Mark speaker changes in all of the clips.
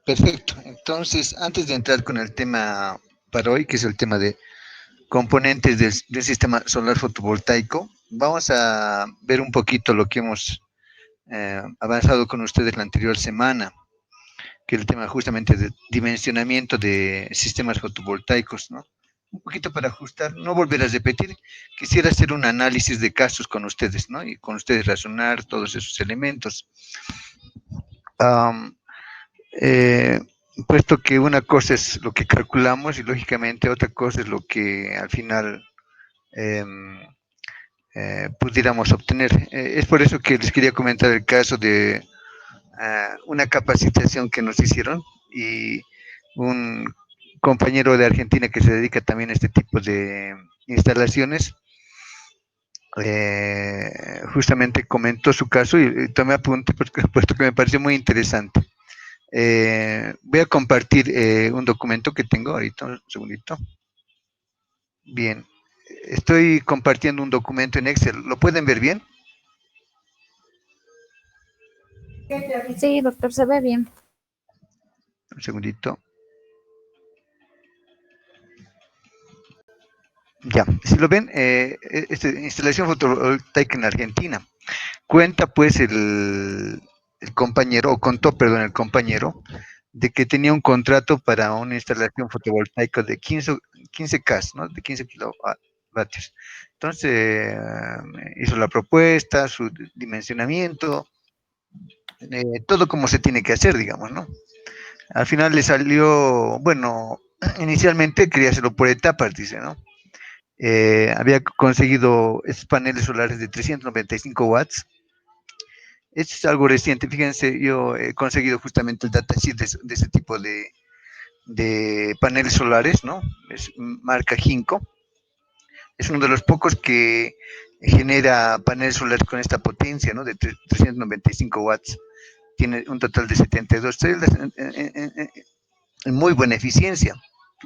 Speaker 1: Perfecto. Entonces, antes de entrar con el tema para hoy, que es el tema de componentes del sistema solar fotovoltaico, vamos a ver un poquito lo que hemos avanzado con ustedes la anterior semana, que es el tema justamente de dimensionamiento de sistemas fotovoltaicos, ¿no? Un poquito para ajustar, no volver a repetir, quisiera hacer un análisis de casos con ustedes, ¿no? Y con ustedes razonar todos esos elementos. Um, eh, Puesto que una cosa es lo que calculamos y lógicamente otra cosa es lo que al final eh, pudiéramos obtener. Es por eso que les quería comentar el caso de una capacitación que nos hicieron y un compañero de Argentina que se dedica también a este tipo de instalaciones, justamente comentó su caso y tomé apunte puesto que me pareció muy interesante. Voy a compartir un documento que tengo ahorita, un segundito. Bien, estoy compartiendo un documento en Excel. ¿Lo pueden ver bien?
Speaker 2: Sí, doctor, se ve bien.
Speaker 1: Un segundito. Ya, si lo ven, esta instalación fotovoltaica en Argentina. Cuenta pues el compañero, o contó, perdón, el compañero, de que tenía un contrato para una instalación fotovoltaica de 15K, ¿no? De 15 kilovatios. Entonces, hizo la propuesta, su dimensionamiento, todo como se tiene que hacer, digamos, ¿no? Al final le salió, bueno, inicialmente quería hacerlo por etapas, dice, ¿no? Había conseguido estos paneles solares de 395 watts. Esto es algo reciente, fíjense, yo he conseguido justamente el datasheet de ese tipo de paneles solares, ¿no? Es marca Jinko. Es uno de los pocos que genera paneles solares con esta potencia, ¿no? De 395 watts. Tiene un total de 72 celdas en muy buena eficiencia.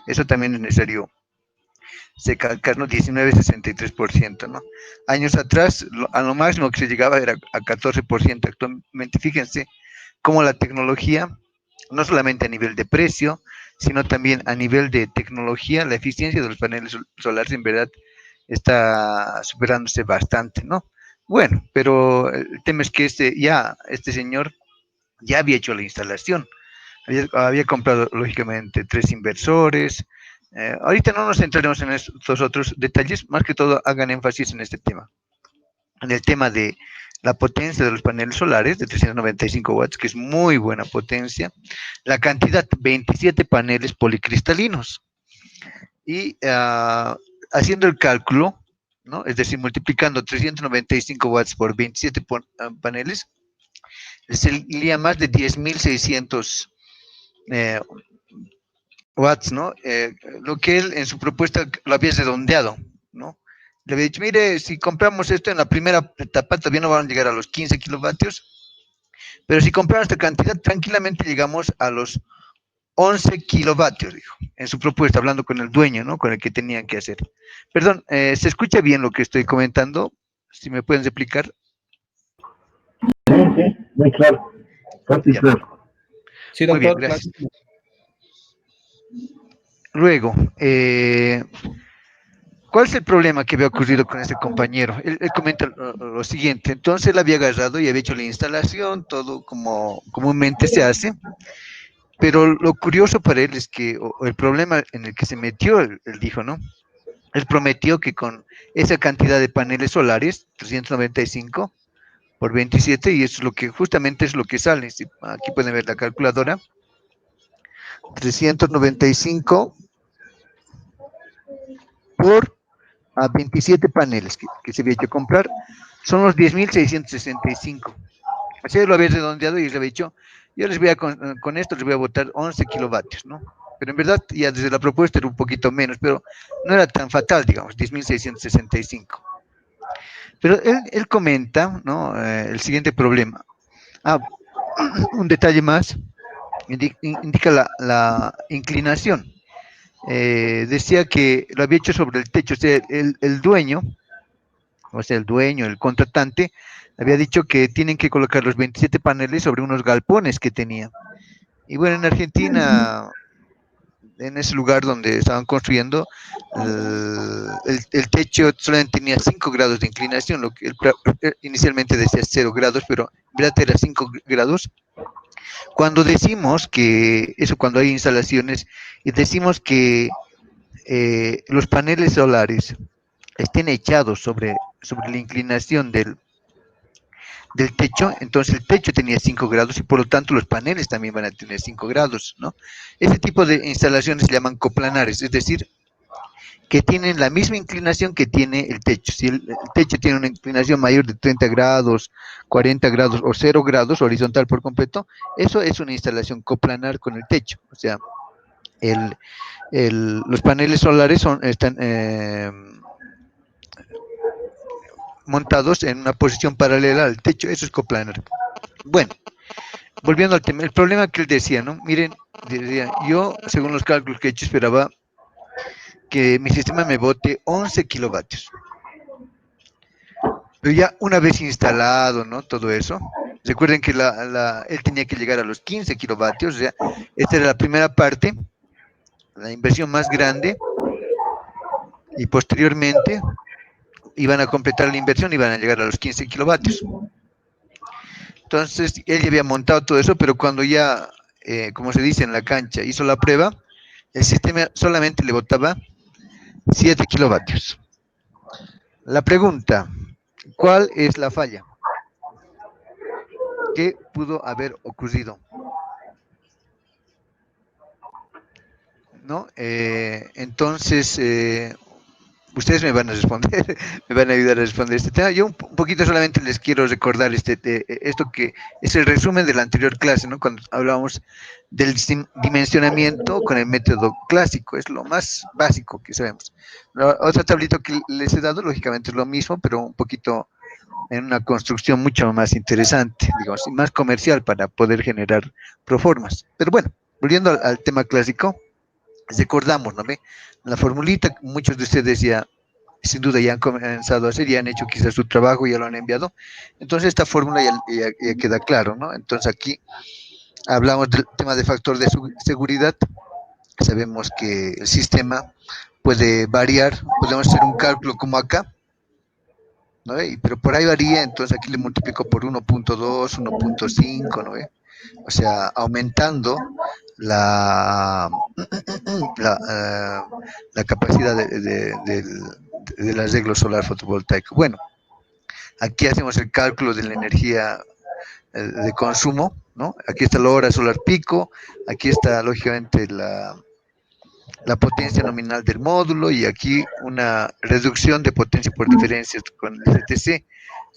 Speaker 1: Eso también es necesario recalcar, ¿no? 19,63%, ¿no? Años atrás, a lo máximo que se llegaba era a 14%. Actualmente, fíjense cómo la tecnología, no solamente a nivel de precio, sino también a nivel de tecnología, la eficiencia de los paneles solares en verdad está superándose bastante, ¿no? Bueno, pero el tema es que este señor ya había hecho la instalación, había comprado lógicamente 3 inversores. Ahorita no nos centraremos en estos otros detalles, más que todo hagan énfasis en este tema, en el tema de la potencia de los paneles solares de 395 watts, que es muy buena potencia, la cantidad, 27 paneles policristalinos, y haciendo el cálculo, ¿no? Es decir, multiplicando 395 watts por 27 paneles, sería más de 10.600 eh, watts, ¿no? Lo que él en su propuesta lo había redondeado, ¿no? Le había dicho, mire, si compramos esto en la primera etapa, todavía no van a llegar a los 15 kilovatios, pero si compramos esta cantidad, tranquilamente llegamos a los 11 kilovatios, dijo, en su propuesta, hablando con el dueño, ¿no? Con el que tenían que hacer. Perdón, ¿se escucha bien lo que estoy comentando? Si me pueden explicar.
Speaker 3: Sí, sí, muy claro. Fuerte y
Speaker 1: Ya.
Speaker 3: claro.
Speaker 4: Sí,
Speaker 1: Muy bien,
Speaker 4: doctor, claro.
Speaker 1: gracias. Luego, ¿cuál es el problema que había ocurrido con este compañero? Él comenta lo siguiente, entonces él había agarrado y había hecho la instalación, todo como comúnmente se hace, pero lo curioso para él es que, o el problema en el que se metió, él dijo, ¿no? Él prometió que con esa cantidad de paneles solares, 395 por 27, y eso es lo que justamente es lo que sale, aquí pueden ver la calculadora, 395 por a 27 paneles que se había hecho comprar, son los 10.665. Así lo había redondeado y les había dicho, yo les voy a, con esto les voy a botar 11 kilovatios, ¿no? Pero en verdad, ya desde la propuesta era un poquito menos, pero no era tan fatal, digamos, 10.665. Pero él comenta, ¿no? El siguiente problema. Un detalle más, indica la inclinación. Decía que lo había hecho sobre el techo, o sea, el dueño, o sea, el dueño, el contratante, había dicho que tienen que colocar los 27 paneles sobre unos galpones que tenía. Y bueno, en Argentina, en ese lugar donde estaban construyendo, el techo solamente tenía 5 grados de inclinación, lo que inicialmente decía 0 grados, pero en verdad era 5 grados. Cuando decimos que, eso cuando hay instalaciones, y decimos que los paneles solares estén echados sobre la inclinación del techo, entonces el techo tenía 5 grados y por lo tanto los paneles también van a tener 5 grados, ¿no? Ese tipo de instalaciones se llaman coplanares, es decir, que tienen la misma inclinación que tiene el techo. Si el techo tiene una inclinación mayor de 30 grados, 40 grados o 0 grados, horizontal por completo, eso es una instalación coplanar con el techo. O sea, el, los paneles solares están montados en una posición paralela al techo, eso es coplanar. Bueno, volviendo al tema, el problema que él decía, ¿no? Miren, decía, yo, según los cálculos que he hecho, esperaba que mi sistema me bote 11 kilovatios. Pero ya una vez instalado, ¿no? Todo eso. Recuerden que él tenía que llegar a los 15 kilovatios, o sea, esta era la primera parte, la inversión más grande, y posteriormente iban a completar la inversión y iban a llegar a los 15 kilovatios. Entonces, él ya había montado todo eso, pero cuando ya, como se dice en la cancha, hizo la prueba, el sistema solamente le botaba 7 kilovatios. La pregunta, ¿cuál es la falla? ¿Qué pudo haber ocurrido? ¿No? Entonces, ustedes me van a responder, me van a ayudar a responder este tema. Yo un poquito solamente les quiero recordar esto que es el resumen de la anterior clase, ¿no? Cuando hablábamos del dimensionamiento con el método clásico, es lo más básico que sabemos. La otra tablita que les he dado, lógicamente es lo mismo, pero un poquito en una construcción mucho más interesante, digamos, y más comercial para poder generar proformas. Pero bueno, volviendo al tema clásico, recordamos, ¿no ve? La formulita, muchos de ustedes ya, sin duda, ya han comenzado a hacer, ya han hecho quizás su trabajo, ya lo han enviado. Entonces, esta fórmula ya queda claro, ¿no? Entonces, aquí hablamos del tema de factor de seguridad. Sabemos que el sistema puede variar, podemos hacer un cálculo como acá, ¿no ve? Pero por ahí varía, entonces aquí le multiplico por 1.2, 1.5, ¿no ve? O sea, aumentando la, la capacidad del arreglo solar fotovoltaico. Bueno, aquí hacemos el cálculo de la energía de consumo, ¿no? Aquí está la hora solar pico, aquí está lógicamente la potencia nominal del módulo y aquí una reducción de potencia por diferencias con el CTC.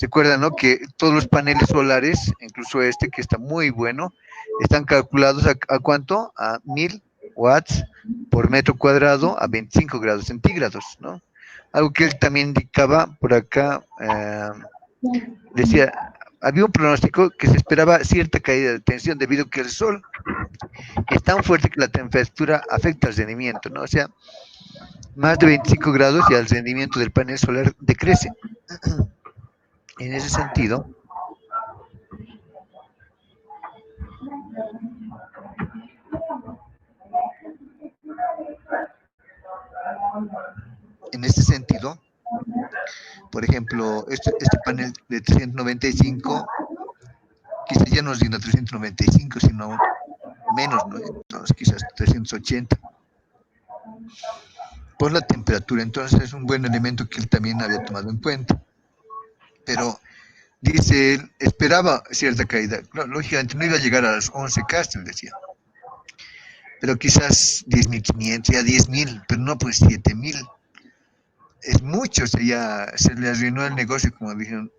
Speaker 1: Recuerdan, ¿no? Que todos los paneles solares, incluso este que está muy bueno, están calculados a ¿cuánto? A 1000 watts por metro cuadrado a 25 grados centígrados, ¿no? Algo que él también indicaba por acá, decía, había un pronóstico que se esperaba cierta caída de tensión debido a que el sol es tan fuerte que la temperatura afecta al rendimiento, ¿no? O sea, más de 25 grados y el rendimiento del panel solar decrece. En ese sentido, en este sentido, por ejemplo, este panel de 395, quizás ya no es de 395, sino menos, ¿no? Entonces, quizás 380. Por la temperatura, entonces es un buen elemento que él también había tomado en cuenta. Pero dice él, esperaba cierta caída. Lógicamente no iba a llegar a las 11 Castle, decía. Pero quizás 10.500, ya 10.000, pero no pues 7.000. Es mucho, o sea, ya se le arruinó el negocio, como dijeron,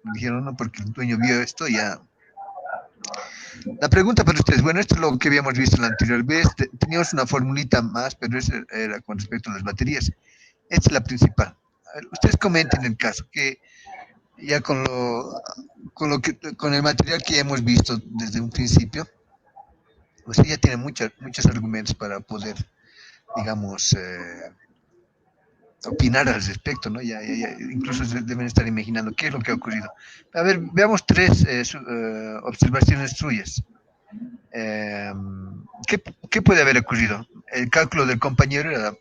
Speaker 1: no, porque el dueño vio esto, ya. La pregunta para ustedes, bueno, esto es lo que habíamos visto en la anterior vez, teníamos una formulita más, pero esa era con respecto a las baterías. Esta es la principal. A ver, ustedes comenten el caso, que ya con el material que ya hemos visto desde un principio, usted ya tiene muchos argumentos para poder, digamos, opinar al respecto, ¿no? Incluso se deben estar imaginando qué es lo que ha ocurrido. A ver, veamos tres observaciones suyas. ¿Qué puede haber ocurrido? El cálculo del compañero era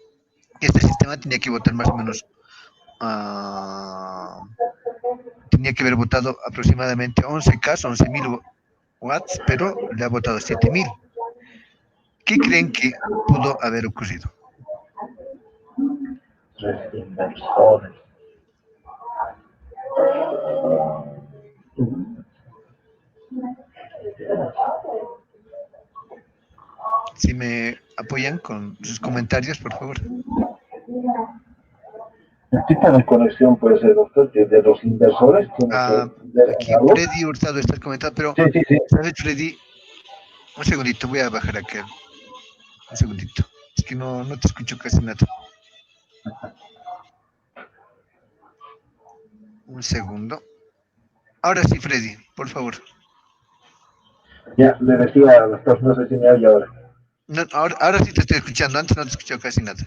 Speaker 1: que este sistema tenía que votar más o menos, ah, tenía que haber votado aproximadamente 11K, 11.000 watts, pero le ha votado 7.000. ¿Qué creen que pudo haber ocurrido?
Speaker 3: Tres inversores.
Speaker 1: Si me apoyan con sus comentarios, por favor.
Speaker 3: El tipo de conexión puede ser, doctor, que de los inversores tiene que ver en
Speaker 1: Aquí
Speaker 3: algo.
Speaker 1: Freddy Hurtado está comentando, pero,
Speaker 3: Sí, sí, sí.
Speaker 1: ¿sabes, Freddy? Un segundito, voy a bajar acá. Un segundito. Es que no te escucho casi nada. Un segundo. Ahora sí, Freddy, por favor.
Speaker 3: Ya, le decía, doctor, no sé si me oye ahora.
Speaker 1: No, ahora sí te estoy escuchando, antes no te escuchaba casi nada.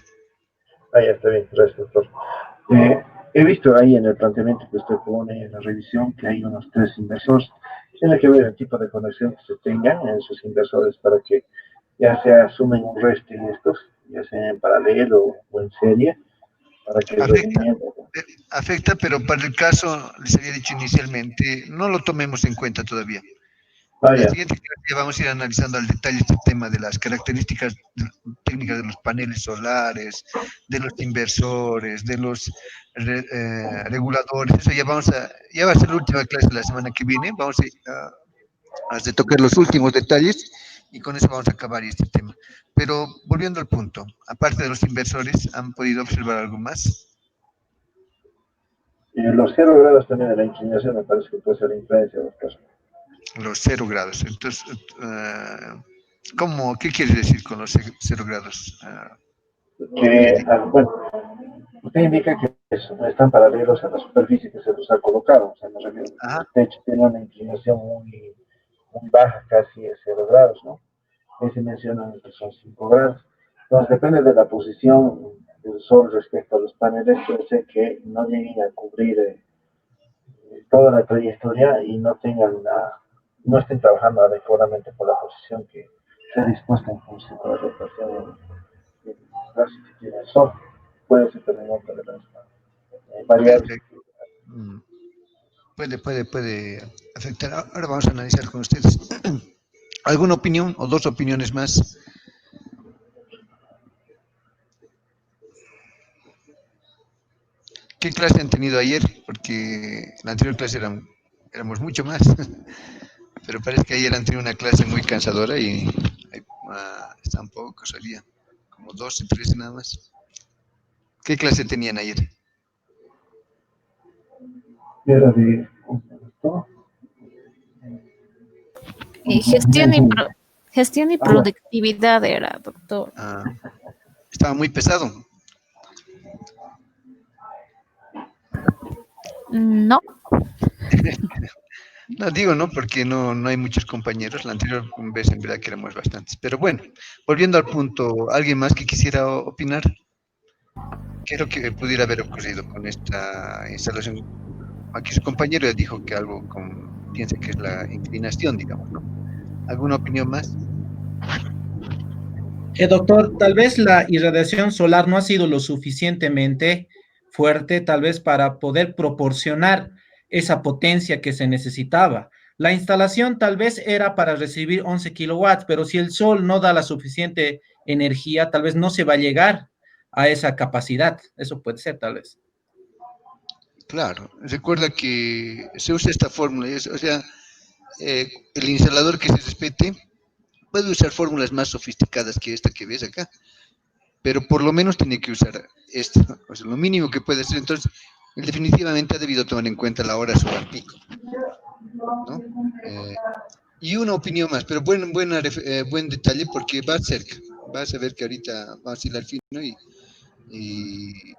Speaker 3: Ah, ya está bien, gracias, doctor. He visto ahí en el planteamiento que usted pone en la revisión que hay unos tres inversores. Tiene que ver el tipo de conexión que se tengan en sus inversores para que ya sea sumen un resto de estos, ya sea en paralelo o en serie, para que el
Speaker 1: Afecta,
Speaker 3: rendimiento.
Speaker 1: afecta, pero para el caso, les había dicho inicialmente, no lo tomemos en cuenta todavía.
Speaker 3: Ah,
Speaker 1: La
Speaker 3: ya,
Speaker 1: siguiente clase vamos a ir analizando al detalle este tema de las características técnicas de los paneles solares, de los inversores, de los reguladores. Eso ya va a ser la última clase la semana que viene. Vamos a tocar los últimos detalles y con eso vamos a acabar este tema. Pero volviendo al punto, aparte de los inversores, ¿han podido observar algo más?
Speaker 3: los 0 grados también de la inclinación me parece que puede ser influencia, doctor.
Speaker 1: Los 0 grados. Entonces, ¿qué quiere decir con los 0 grados?
Speaker 3: Que,
Speaker 1: Freddy.
Speaker 3: bueno, usted indica que están paralelos a la superficie que se los ha colocado, o sea, me refiero,
Speaker 1: Ajá.
Speaker 3: el techo tiene una inclinación muy baja, casi de 0 grados, ¿no? Ahí se mencionan que son 5 grados. Entonces, depende de la posición del sol respecto a los paneles, puede ser que no lleguen a cubrir toda la trayectoria y no estén trabajando adecuadamente por la posición que se ha dispuesto en función de la rotación del sol. Puede ser también otra de las variables.
Speaker 1: Perfecto. Mm, puede afectar. Ahora vamos a analizar con ustedes. ¿Alguna opinión o dos opiniones más? ¿Qué clase han tenido ayer? Porque la anterior clase éramos mucho más, pero parece que ayer han tenido una clase muy cansadora y están pocos hoy día, como 12, 13 nada más. ¿Qué clase tenían ayer?
Speaker 3: Era de
Speaker 2: Gestión y
Speaker 3: agua.
Speaker 2: productividad era, doctor.
Speaker 1: Ah, estaba muy pesado.
Speaker 2: No,
Speaker 1: No digo, ¿no? Porque no hay muchos compañeros. La anterior vez en verdad que éramos bastantes. Pero bueno, volviendo al punto, ¿alguien más que quisiera opinar? ¿Qué es lo que pudiera haber ocurrido con esta instalación? Aquí su compañero ya dijo que piensa que es la inclinación, digamos, ¿no? ¿Alguna opinión más?
Speaker 4: Doctor, tal vez la irradiación solar no ha sido lo suficientemente fuerte, tal vez para poder proporcionar esa potencia que se necesitaba. La instalación tal vez era para recibir 11 kilowatts, pero si el sol no da la suficiente energía, tal vez no se va a llegar a esa capacidad. Eso puede ser, tal vez.
Speaker 1: Claro, recuerda que se usa esta fórmula, o sea, el instalador que se respete puede usar fórmulas más sofisticadas que esta que ves acá, pero por lo menos tiene que usar esto, o sea, lo mínimo que puede hacer. Entonces, él definitivamente ha debido tomar en cuenta la hora solar pico, ¿no? Eh, y una opinión más, pero buen detalle porque va cerca. Vas a ver que ahorita vamos a ir al fin, ¿no? Y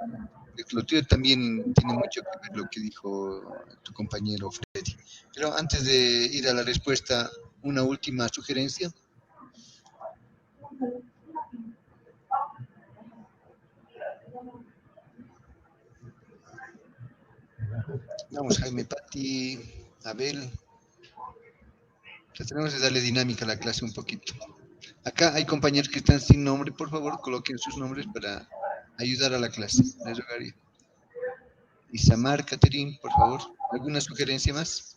Speaker 1: lo tuyo también tiene mucho que ver lo que dijo tu compañero Freddy. Pero antes de ir a la respuesta, una última sugerencia. Vamos, Jaime, Pati, Abel. Tenemos que darle dinámica a la clase un poquito. Acá hay compañeros que están sin nombre, por favor, coloquen sus nombres para ayudar a la clase. Les rogaría. Isamar, Caterín, por favor. ¿Alguna sugerencia más?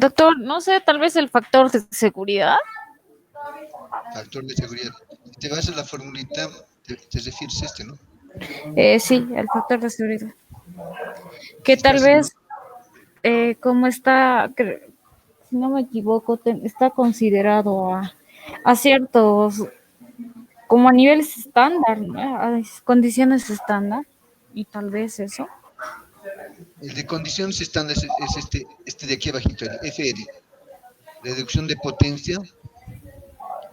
Speaker 2: Doctor, no sé, tal vez el factor de seguridad.
Speaker 1: Factor de seguridad. Si te vas a la formulita, te refieres a este, ¿no?
Speaker 2: Sí, el factor de seguridad. Que tal
Speaker 1: Estás, ¿no?
Speaker 2: vez, como está, si no me equivoco, está considerado a ciertos, como a niveles estándar, ¿no? A condiciones estándar, y tal vez eso.
Speaker 1: El de condiciones estándar es este de aquí abajito, el FR. Reducción de potencia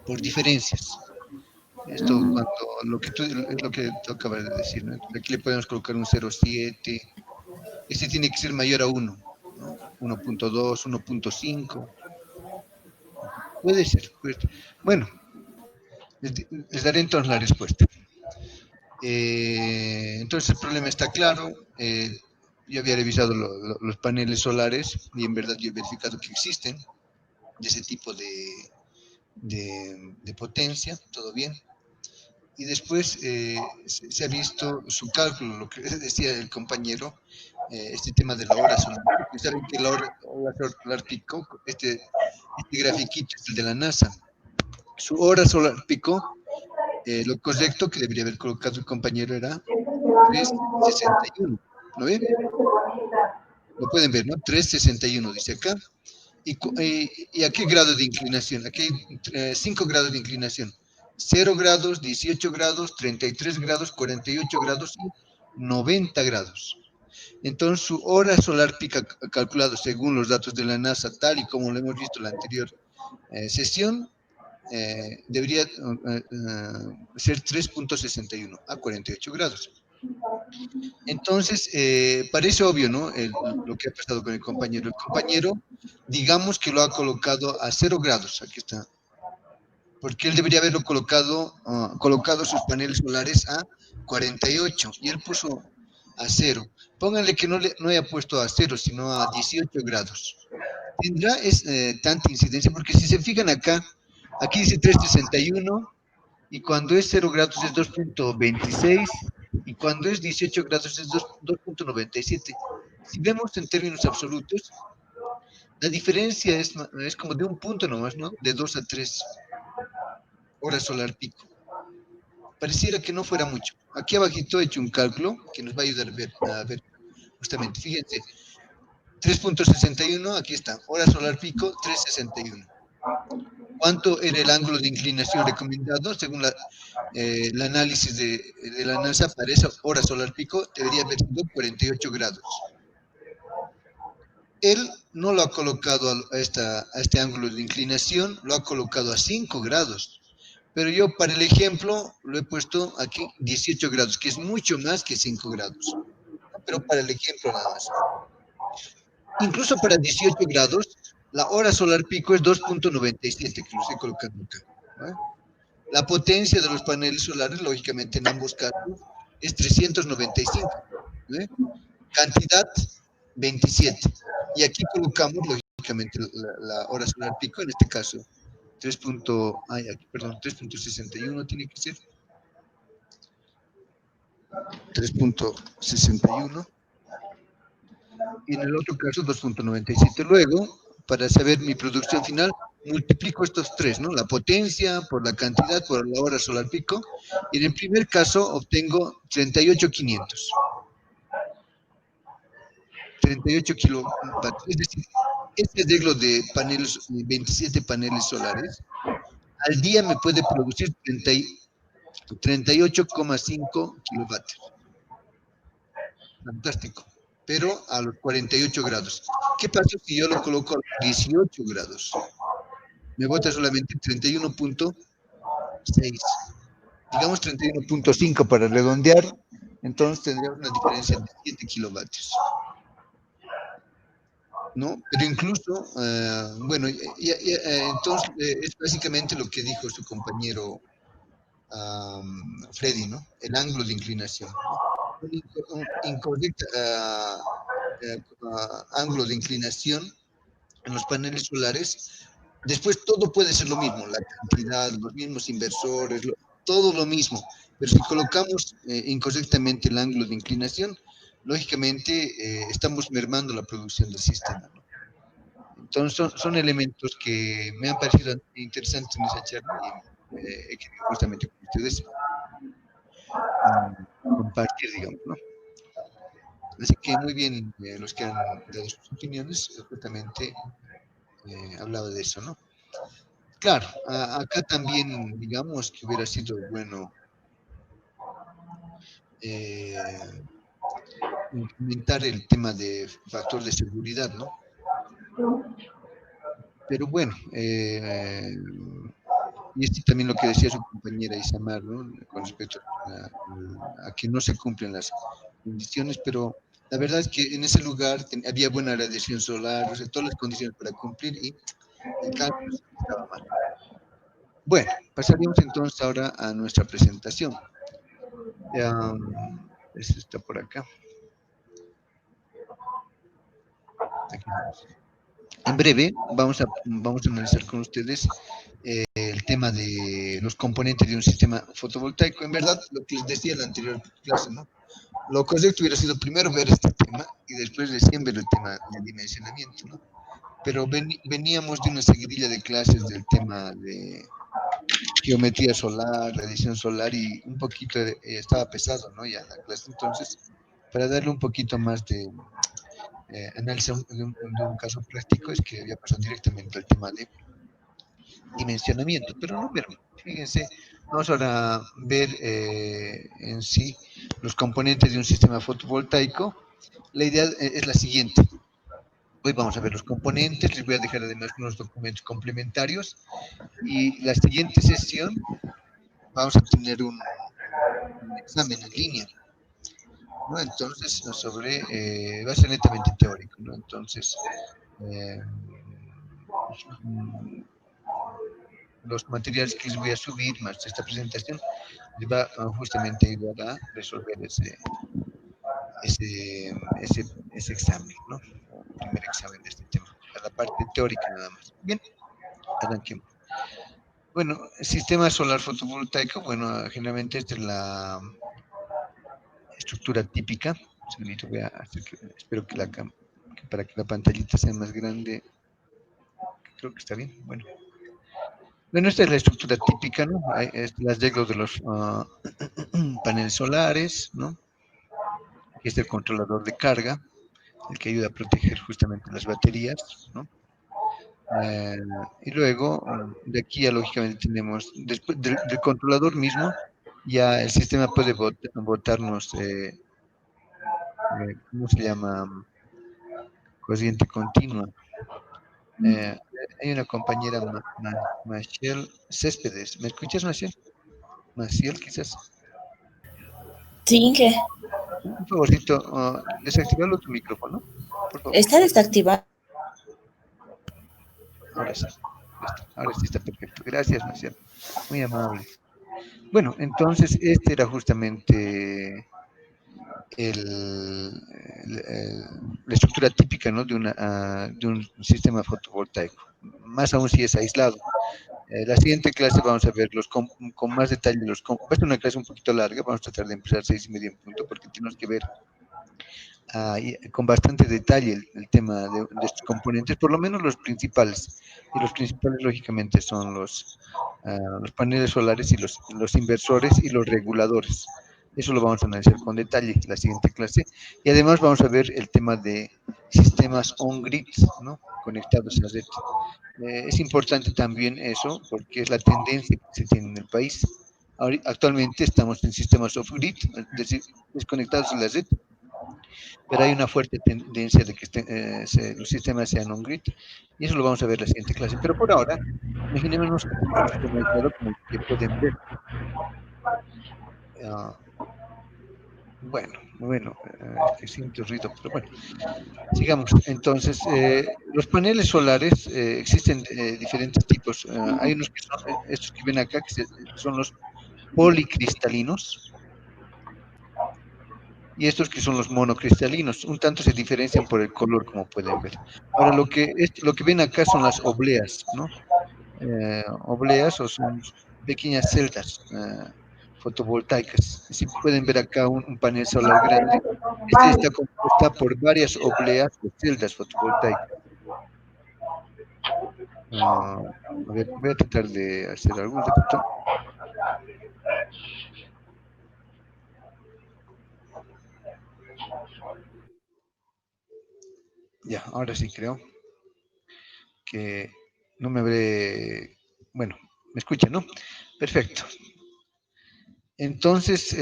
Speaker 1: por diferencias. Esto cuando lo que tú acabas de decir, ¿no? Entonces, aquí le podemos colocar un 0,7. Este tiene que ser mayor a 1, ¿no? 1.2, 1.5. Puede ser. Bueno, les daré entonces la respuesta. Entonces el problema está claro. Yo había revisado los paneles solares y en verdad yo he verificado que existen de ese tipo de potencia, todo bien. Y después se ha visto su cálculo, lo que decía el compañero, este tema de la hora solar. Saben que la hora solar pico, este grafiquito es el de la NASA. Su hora solar pico, lo correcto que debería haber colocado el compañero era 3,61. ¿Lo ven? Lo pueden ver, ¿no? 3,61 dice acá. ¿Y a qué grado de inclinación? Aquí hay 5 grados de inclinación. 0 grados, 18 grados, 33 grados, 48 grados y 90 grados. Entonces, su hora solar pica calculado según los datos de la NASA, tal y como lo hemos visto en la anterior sesión, debería ser 3,61 a 48 grados. Entonces, parece obvio, ¿no? Lo que ha pasado con el compañero. El compañero, digamos que lo ha colocado a 0 grados, aquí está, porque él debería haberlo colocado sus paneles solares a 48 y él puso a 0. Pónganle que no haya puesto a 0, sino a 18 grados. Tendrá tanta incidencia, porque si se fijan acá, aquí dice 3,61 y cuando es 0 grados es 2,26 y cuando es 18 grados es 2,97. Si vemos en términos absolutos, la diferencia es como de un punto nomás, ¿no? De 2 a 3 horas solar pico. Pareciera que no fuera mucho. Aquí abajito he hecho un cálculo que nos va a ayudar a ver justamente. Fíjense, 3,61, aquí está, hora solar pico, 3,61. ¿Cuánto era el ángulo de inclinación recomendado según el análisis de la NASA para esa hora solar pico? Debería haber sido 48 grados. Él no lo ha colocado a este ángulo de inclinación, lo ha colocado a 5 grados. Pero yo para el ejemplo lo he puesto aquí 18 grados, que es mucho más que 5 grados. Pero para el ejemplo nada más. Incluso para 18 grados, la hora solar pico es 2,97, que lo estoy colocando acá, ¿no? La potencia de los paneles solares, lógicamente en ambos casos, es 395. ¿Eh? Cantidad, 27. Y aquí colocamos, lógicamente, la hora solar pico, en este caso, 3,61 tiene que ser. 3,61. Y en el otro caso, 2,97. Luego, para saber mi producción final, multiplico estos tres, ¿no? La potencia por la cantidad por la hora solar pico. Y en el primer caso obtengo 38,500. 38 kilovatios. Es decir, este arreglo de paneles, 27 paneles solares, al día me puede producir 38,5 kilovatios. Fantástico. Pero a los 48 grados. ¿Qué pasa si yo lo coloco a los 18 grados? Me bota solamente 31,6. Digamos 31,5 para redondear. Entonces tendría una diferencia de 7 kilovatios. ¿No? Pero incluso, bueno, entonces es básicamente lo que dijo su compañero Freddy, ¿no? El ángulo de inclinación, ¿no? Un incorrecto ángulo de inclinación en los paneles solares Después todo puede ser lo mismo, la cantidad, los mismos inversores, todo lo mismo. Pero si colocamos incorrectamente el ángulo de inclinación, lógicamente estamos mermando la producción del sistema, ¿no? Entonces son elementos que me han parecido interesantes en esa charla y he querido justamente con ustedes compartir, digamos, ¿no? Así que muy bien los que han dado sus opiniones, justamente hablaba de eso, ¿no? Claro, acá también, digamos que hubiera sido bueno eh, implementar el tema de factor de seguridad, ¿no? Pero bueno, y este también lo que decía su compañera Isamar, ¿no? Con respecto a que no se cumplen las condiciones, pero la verdad es que en ese lugar había buena radiación solar, o sea, todas las condiciones para cumplir y el cálculo estaba mal. Bueno, pasaríamos entonces ahora a nuestra presentación. Eso está por acá. Aquí vamos. En breve vamos a analizar con ustedes el tema de los componentes de un sistema fotovoltaico. En verdad, lo que les decía en la anterior clase, ¿no? Lo correcto hubiera sido primero ver este tema y después recién ver el tema de dimensionamiento, ¿no? Pero veníamos de una seguidilla de clases del tema de geometría solar, radiación solar y un poquito estaba pesado, ¿no? Ya la clase. Entonces, para darle un poquito más de análisis de un caso práctico, es que había pasado directamente al tema de dimensionamiento, pero no, pero fíjense, vamos ahora a ver en sí los componentes de un sistema fotovoltaico. La idea es la siguiente. Hoy vamos a ver los componentes, les voy a dejar además unos documentos complementarios y la siguiente sesión vamos a tener un examen en línea, ¿no? Entonces, sobre, va a ser netamente teórico, ¿no? Entonces, eh, los materiales que les voy a subir más esta presentación les va justamente a ayudar a resolver ese examen, ¿no? El primer examen de este tema, a la parte teórica nada más. Bien, arranquemos. Bueno, el sistema solar fotovoltaico, bueno, generalmente esta es la estructura típica. Un segundito, voy a hacer espero que que para que la pantallita sea más grande, creo que está bien. Bueno, esta es la estructura típica, ¿no? Las reglas de los paneles solares, ¿no? Aquí está el controlador de carga, el que ayuda a proteger justamente las baterías, ¿no? Eh, y luego, de aquí ya lógicamente tenemos, después del controlador mismo, ya el sistema puede botarnos, ¿cómo se llama? Corriente continua. Eh, Hay una compañera, Maciel Céspedes. ¿Me escuchas, Maciel? Maciel, quizás.
Speaker 5: Sí, que
Speaker 1: Un favorcito, desactivarlo tu micrófono, por favor.
Speaker 5: está desactivado.
Speaker 1: Ahora sí. Listo. Ahora sí está perfecto. Gracias, Maciel. Muy amable. Bueno, entonces este era justamente la estructura típica, ¿no? De un sistema fotovoltaico. Más aún si es aislado. La siguiente clase vamos a ver con más detalle. Va a ser una clase un poquito larga, vamos a tratar de empezar 6:30 en punto, porque tenemos que ver con bastante detalle el tema de estos componentes, por lo menos los principales. Y los principales, lógicamente, son los paneles solares y los inversores y los reguladores. Eso lo vamos a analizar con detalle en la siguiente clase. Y además vamos a ver el tema de sistemas on-grid, ¿no? Conectados a red. Es importante también eso, porque es la tendencia que se tiene en el país. Actualmente estamos en sistemas off-grid, es decir, desconectados de la red, pero hay una fuerte tendencia de que los sistemas sean on-grid, y eso lo vamos a ver en la siguiente clase. Pero por ahora, imaginémonos que tenemos un sistema aislado como el que pueden ver. Uh, que siento ruido, pero bueno, sigamos. Entonces, los paneles solares existen diferentes tipos. Hay unos que son estos que ven acá, que son los policristalinos, y estos que son los monocristalinos. Un tanto se diferencian por el color, como pueden ver. Ahora, lo que ven acá son las obleas, ¿no? obleas o son pequeñas celdas fotovoltaicas. Si pueden ver acá un panel solar grande, este está compuesta por varias obleas o celdas fotovoltaicas. Ah, a ver, voy a tratar de hacer algo de esto. Ya, ahora sí creo que no me habré... Bueno, me escuchan, ¿no? Perfecto. Entonces,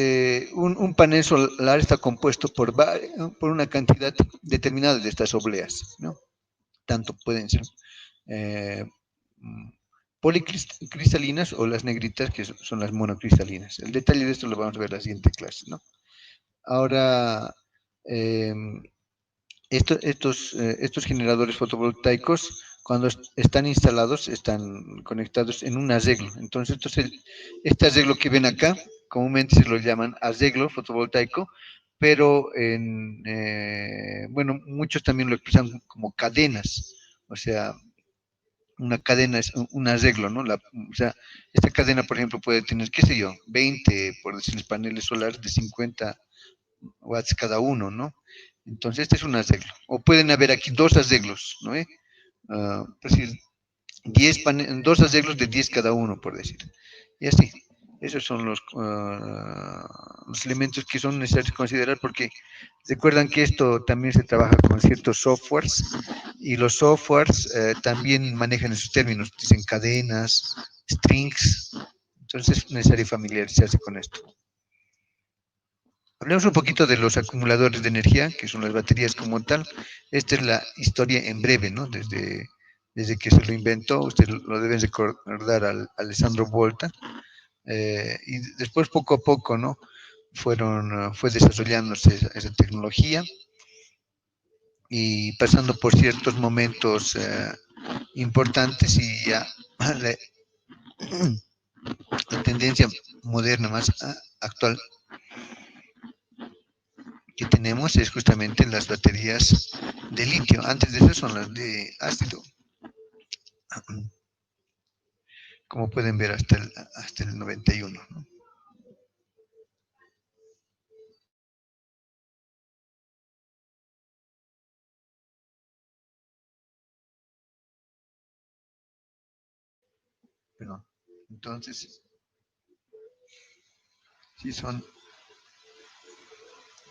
Speaker 1: un panel solar está compuesto por una cantidad determinada de estas obleas, ¿no? Tanto pueden ser eh, mm, policristalinas o las negritas, que son las monocristalinas. El detalle de esto lo vamos a ver en la siguiente clase, ¿no? Ahora, eh, estos generadores fotovoltaicos, cuando están instalados, están conectados en un arreglo. Entonces, este arreglo que ven acá, comúnmente se lo llaman arreglo fotovoltaico, pero bueno, muchos también lo expresan como cadenas. O sea, una cadena es un arreglo, ¿no? O sea, esta cadena, por ejemplo, puede tener, qué sé yo, 20, por decir, paneles solares de 50 watts cada uno, ¿no? Entonces, este es un arreglo. O pueden haber aquí dos arreglos, ¿no? Es decir, 2 arreglos de 10 cada uno, por decir. Y así. Esos son los elementos que son necesarios considerar porque recuerdan que esto también se trabaja con ciertos softwares y los softwares también manejan esos términos, dicen cadenas, strings, entonces es necesario familiarizarse con esto. Hablemos un poquito de los acumuladores de energía, que son las baterías como tal. Esta es la historia en breve, ¿no? Desde que se lo inventó, ustedes lo deben recordar al Alessandro Volta, y después poco a poco, ¿no? Fue desarrollándose esa tecnología y pasando por ciertos momentos importantes y ya la, la tendencia moderna más actual que tenemos es justamente las baterías de litio. Antes de eso son las de ácido. Como pueden ver hasta el 91, ¿no? Perdón. Entonces, sí son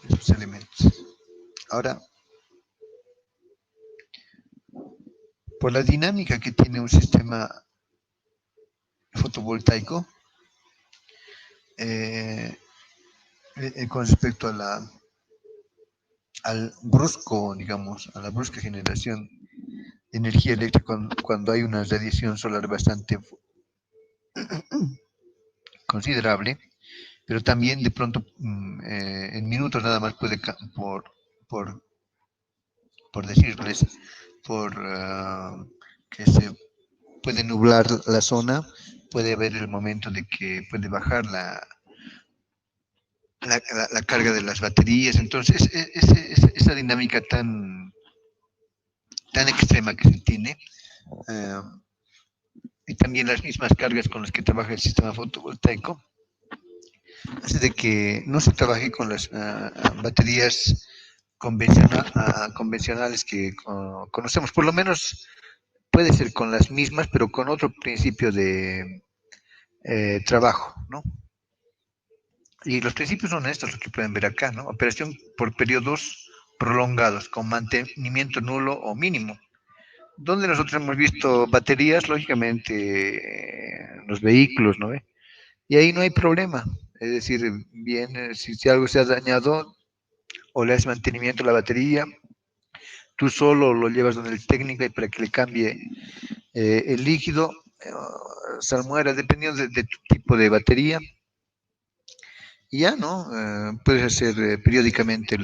Speaker 1: esos elementos. Ahora, por la dinámica que tiene un sistema fotovoltaico, eh, con respecto al brusco, digamos, a la brusca generación de energía eléctrica cuando hay una radiación solar bastante considerable, pero también de pronto en minutos nada más puede, por, por decirles, por que se puede nublar la zona, puede haber el momento de que puede bajar la carga de las baterías. Entonces, esa dinámica tan extrema que se tiene, eh, y también las mismas cargas con las que trabaja el sistema fotovoltaico, hace de que no se trabaje con las baterías convencionales que conocemos. Por lo menos puede ser con las mismas, pero con otro principio de trabajo, ¿no? Y los principios son estos, los que pueden ver acá, ¿no? Operación por periodos prolongados, con mantenimiento nulo o mínimo. Donde nosotros hemos visto baterías, lógicamente, en los vehículos, ¿no? Y ahí no hay problema. Es decir, bien, si algo se ha dañado o le haces mantenimiento a la batería, tú solo lo llevas donde el técnico y para que le cambie el líquido, salmuera, dependiendo de tu tipo de batería. Y ya, ¿no? Puedes hacer periódicamente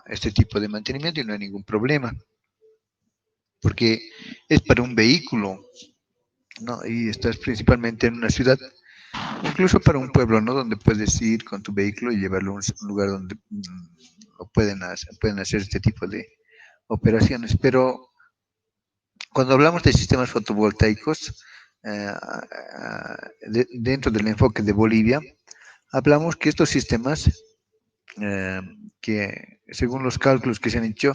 Speaker 1: este tipo de mantenimiento y no hay ningún problema, porque es para un vehículo, ¿no? Y estás principalmente en una ciudad, incluso para un pueblo, ¿no? Donde puedes ir con tu vehículo y llevarlo a un lugar donde lo pueden hacer este tipo de operaciones. Pero Cuando hablamos de sistemas fotovoltaicos, dentro del enfoque de Bolivia, hablamos que estos sistemas, eh, que según los cálculos que se han hecho,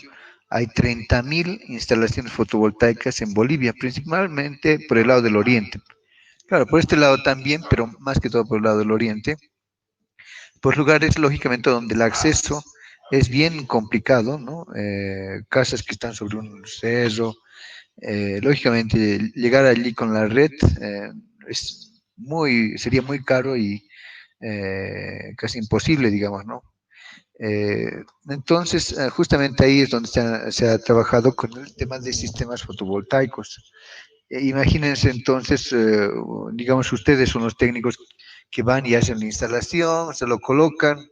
Speaker 1: hay 30.000 instalaciones fotovoltaicas en Bolivia, principalmente por el lado del oriente. Claro, por este lado también, pero más que todo por el lado del oriente, por lugares, lógicamente, donde el acceso es bien complicado, ¿no? Casas que están sobre un cerro, lógicamente, llegar allí con la red sería muy caro y casi imposible, digamos, ¿no? Entonces, justamente ahí es donde se ha trabajado con el tema de sistemas fotovoltaicos. Imagínense entonces, digamos, ustedes son los técnicos que van y hacen la instalación, se lo colocan,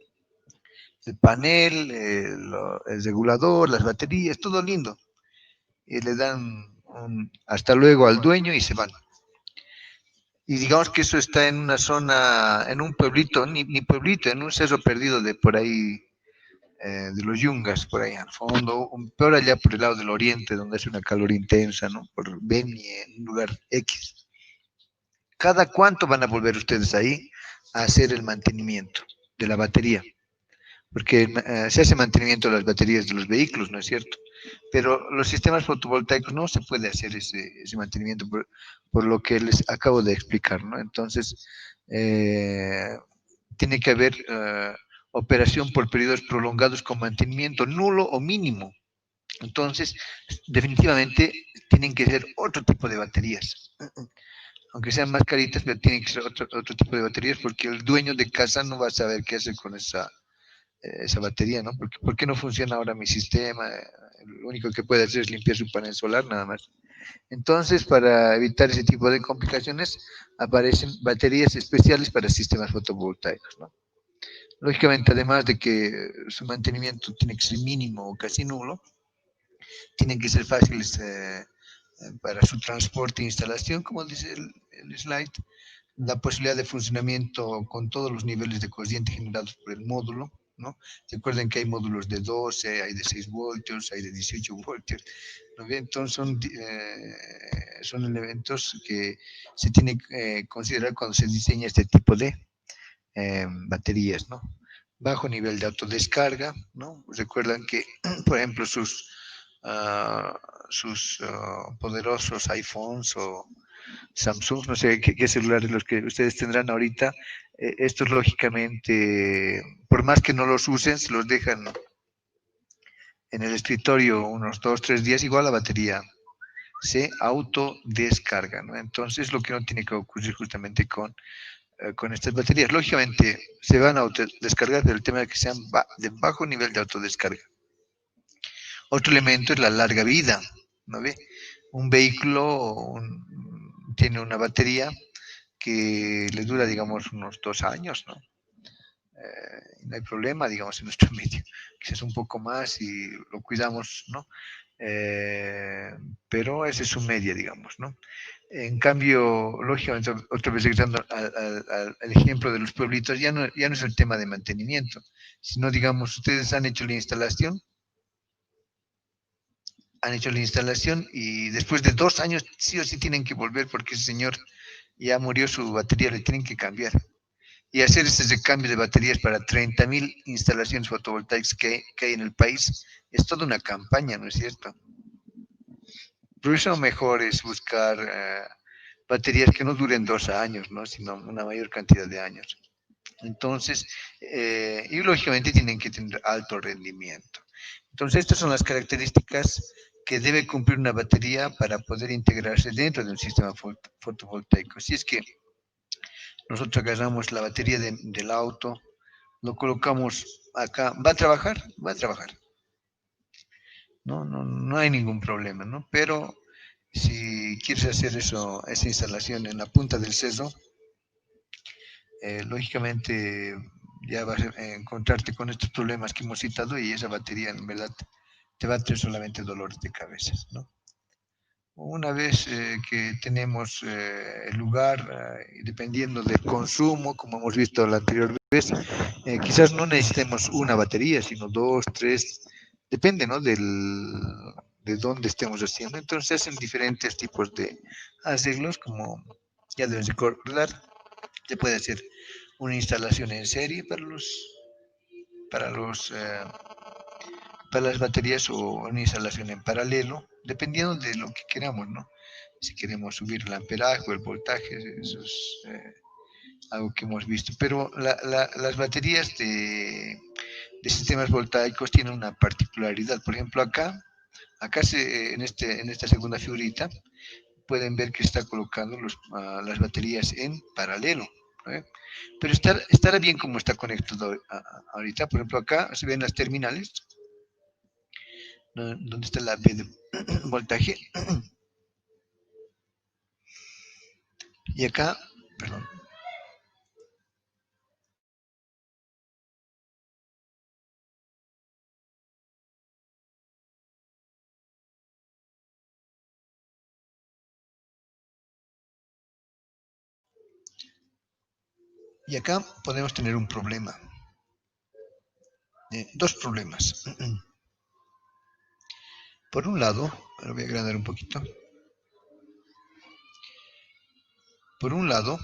Speaker 1: el panel, el regulador, las baterías, todo lindo. Y le dan hasta luego al dueño y se van. Y digamos que eso está en una zona, en un pueblito, ni pueblito, en un cerro perdido de por ahí, de los Yungas, por ahí al fondo, peor allá por el lado del oriente, donde hace una calor intensa, ¿no? Por Beni, en un lugar X. ¿Cada cuánto van a volver ustedes ahí a hacer el mantenimiento de la batería? Porque se hace mantenimiento de las baterías de los vehículos, ¿no es cierto? Pero los sistemas fotovoltaicos no se puede hacer ese mantenimiento por lo que les acabo de explicar, ¿no? Entonces, tiene que haber operación por periodos prolongados con mantenimiento nulo o mínimo. Entonces, definitivamente tienen que ser otro tipo de baterías. Aunque sean más caritas, pero tienen que ser otro tipo de baterías porque el dueño de casa no va a saber qué hacer con esa batería, ¿no? Porque, ¿por qué no funciona ahora mi sistema? Lo único que puede hacer es limpiar su panel solar, nada más. Entonces, para evitar ese tipo de complicaciones, aparecen baterías especiales para sistemas fotovoltaicos, ¿no? Lógicamente, además de que su mantenimiento tiene que ser mínimo o casi nulo, tienen que ser fáciles para su transporte e instalación, como dice el slide, la posibilidad de funcionamiento con todos los niveles de corriente generados por el módulo, ¿no? Recuerden que hay módulos de 12, hay de 6 voltios, hay de 18 voltios, ¿no? Entonces son elementos que se tienen que considerar cuando se diseña este tipo de baterías, ¿no? Bajo nivel de autodescarga, ¿no? Recuerdan que, por ejemplo, sus poderosos iPhones o Samsung, no sé qué celulares los que ustedes tendrán ahorita, estos lógicamente, por más que no los usen, se los dejan en el escritorio unos 2, 3 días, igual la batería se autodescarga, ¿no? Entonces, lo que no tiene que ocurrir justamente con estas baterías. Lógicamente, se van a autodescargar, pero el tema es que sean de bajo nivel de autodescarga. Otro elemento es la larga vida, ¿no ve? Un vehículo tiene una batería que le dura, digamos, unos 2 años, ¿no? No hay problema, digamos, en nuestro medio, quizás un poco más y lo cuidamos, ¿no? Pero esa es su media, digamos, ¿no? En cambio, lógicamente, otra vez regresando al ejemplo de los pueblitos, ya no es el tema de mantenimiento, sino, digamos, ustedes han hecho la instalación y después de 2 años sí o sí tienen que volver porque ese señor ya murió su batería, le tienen que cambiar. Y hacer ese recambio de baterías para 30.000 instalaciones fotovoltaicas que hay en el país es toda una campaña, ¿no es cierto? Por eso mejor es buscar baterías que no duren 2 años, ¿no? Sino una mayor cantidad de años. Entonces, y lógicamente tienen que tener alto rendimiento. Entonces, estas son las características que debe cumplir una batería para poder integrarse dentro de un sistema fotovoltaico. Si es que nosotros agarramos la batería del auto, lo colocamos acá, ¿va a trabajar? Va a trabajar. No hay ningún problema, ¿no? Pero si quieres hacer esa instalación en la punta del cerro, lógicamente ya vas a encontrarte con estos problemas que hemos citado y esa batería en verdad te va a traer solamente dolores de cabeza, ¿no? Una vez que tenemos el lugar, dependiendo del consumo, como hemos visto la anterior vez, quizás no necesitemos una batería, sino 2, 3, depende, ¿no? de dónde estemos haciendo. Entonces se hacen diferentes tipos de arreglos, como ya deben recordar. Se puede hacer una instalación en serie para los para las baterías, o una instalación en paralelo, dependiendo de lo que queramos, ¿no? Si queremos subir el amperaje o el voltaje, eso es algo que hemos visto. Pero las baterías de sistemas voltaicos tienen una particularidad. Por ejemplo, acá en esta segunda figurita, pueden ver que está colocando las baterías en paralelo, ¿no? Pero estará bien como está conectado ahorita. Por ejemplo, acá se ven las terminales, ¿no? Donde está la B de voltaje. Y acá, perdón, y acá podemos tener un problema, dos problemas. Por un lado, lo voy a agrandar un poquito. Por un lado,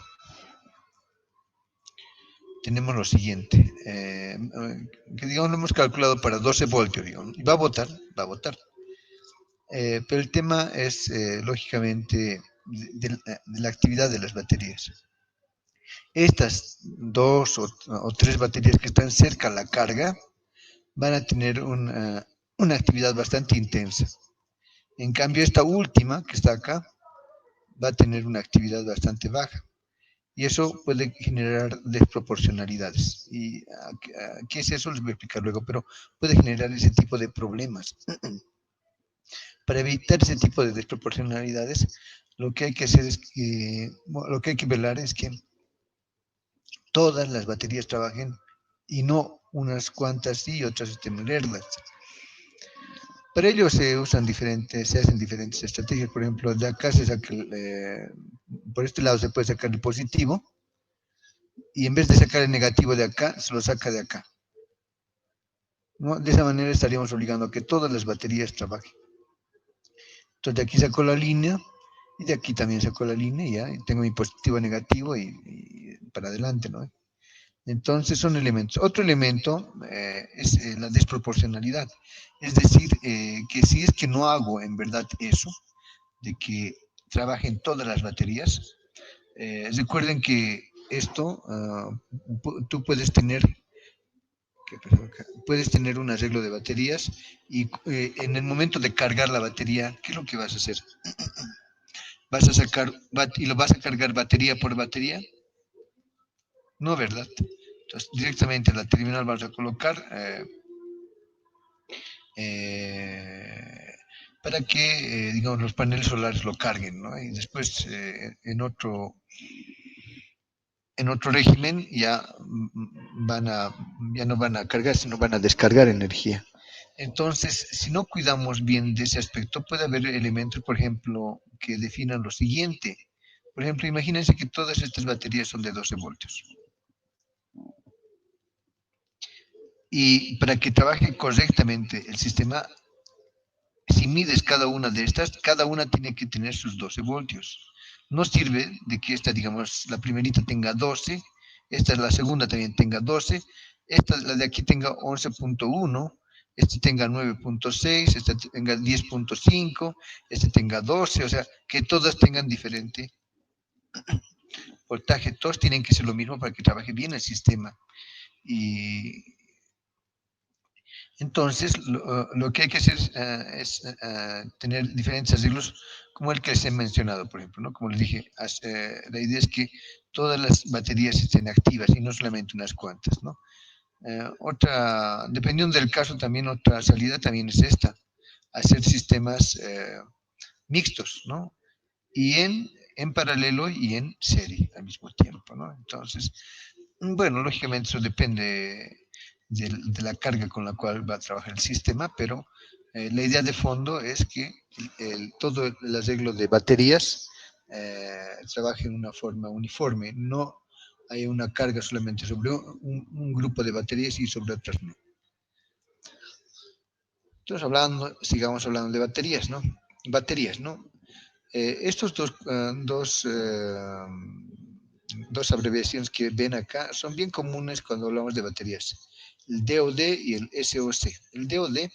Speaker 1: tenemos lo siguiente, que digamos lo hemos calculado para 12 voltios, digamos, y va a votar, va a votar. Pero el tema es, lógicamente, de la actividad de las baterías. Estas dos o tres baterías que están cerca a la carga van a tener una actividad bastante intensa. En cambio, esta última, que está acá, va a tener una actividad bastante baja. Y eso puede generar desproporcionalidades. ¿Y qué es eso? Les voy a explicar luego, pero puede generar ese tipo de problemas. Para evitar ese tipo de desproporcionalidades, lo que hay que hacer es que, lo que hay que velar es que todas las baterías trabajen y no unas cuantas sí y otras estén lerdas. Para ello se hacen diferentes estrategias. Por ejemplo, de acá se saca, por este lado se puede sacar el positivo, y en vez de sacar el negativo de acá, se lo saca de acá, ¿no? De esa manera estaríamos obligando a que todas las baterías trabajen. Entonces de aquí saco la línea, y de aquí también saco la línea, y ya y tengo mi positivo negativo, y para adelante, ¿no? Entonces son elementos. Otro elemento es la desproporcionalidad. Es decir, que si es que no hago en verdad eso, de que trabajen todas las baterías, recuerden que esto, tú puedes tener un arreglo de baterías, y en el momento de cargar la batería, ¿qué es lo que vas a hacer? ¿Vas a sacar y lo vas a cargar batería por batería? No, ¿verdad? Entonces, directamente en la terminal vas a colocar eh, para que, digamos, los paneles solares lo carguen, ¿no? Y después en otro régimen ya no van a cargar, sino van a descargar energía. Entonces, si no cuidamos bien de ese aspecto, puede haber elementos, por ejemplo, que definan lo siguiente. Por ejemplo, imagínense que todas estas baterías son de 12 voltios. Y para que trabaje correctamente el sistema, si mides cada una de estas, cada una tiene que tener sus 12 voltios. No sirve de que esta, digamos, la primerita tenga 12, esta es la segunda también tenga 12, esta, la de aquí tenga 11.1, este tenga 9.6, esta tenga 10.5, este tenga 12, o sea, que todas tengan diferente voltaje. Todos tienen que ser lo mismo para que trabaje bien el sistema. Y entonces, lo que hay que hacer es tener diferentes arreglos, como el que les he mencionado, por ejemplo, ¿no? Como les dije, la idea es que todas las baterías estén activas y no solamente unas cuantas, ¿no? Dependiendo del caso, también otra salida también es esta, hacer sistemas mixtos, ¿no? Y en paralelo y en serie al mismo tiempo, ¿no? Entonces, bueno, lógicamente eso depende de la carga con la cual va a trabajar el sistema, pero la idea de fondo es que todo el arreglo de baterías trabaje en una forma uniforme, no hay una carga solamente sobre un grupo de baterías y sobre otras no. Entonces, sigamos hablando de baterías, ¿no? Baterías, ¿no? Estos dos abreviaciones que ven acá son bien comunes cuando hablamos de baterías. El DOD y el SOC. El DOD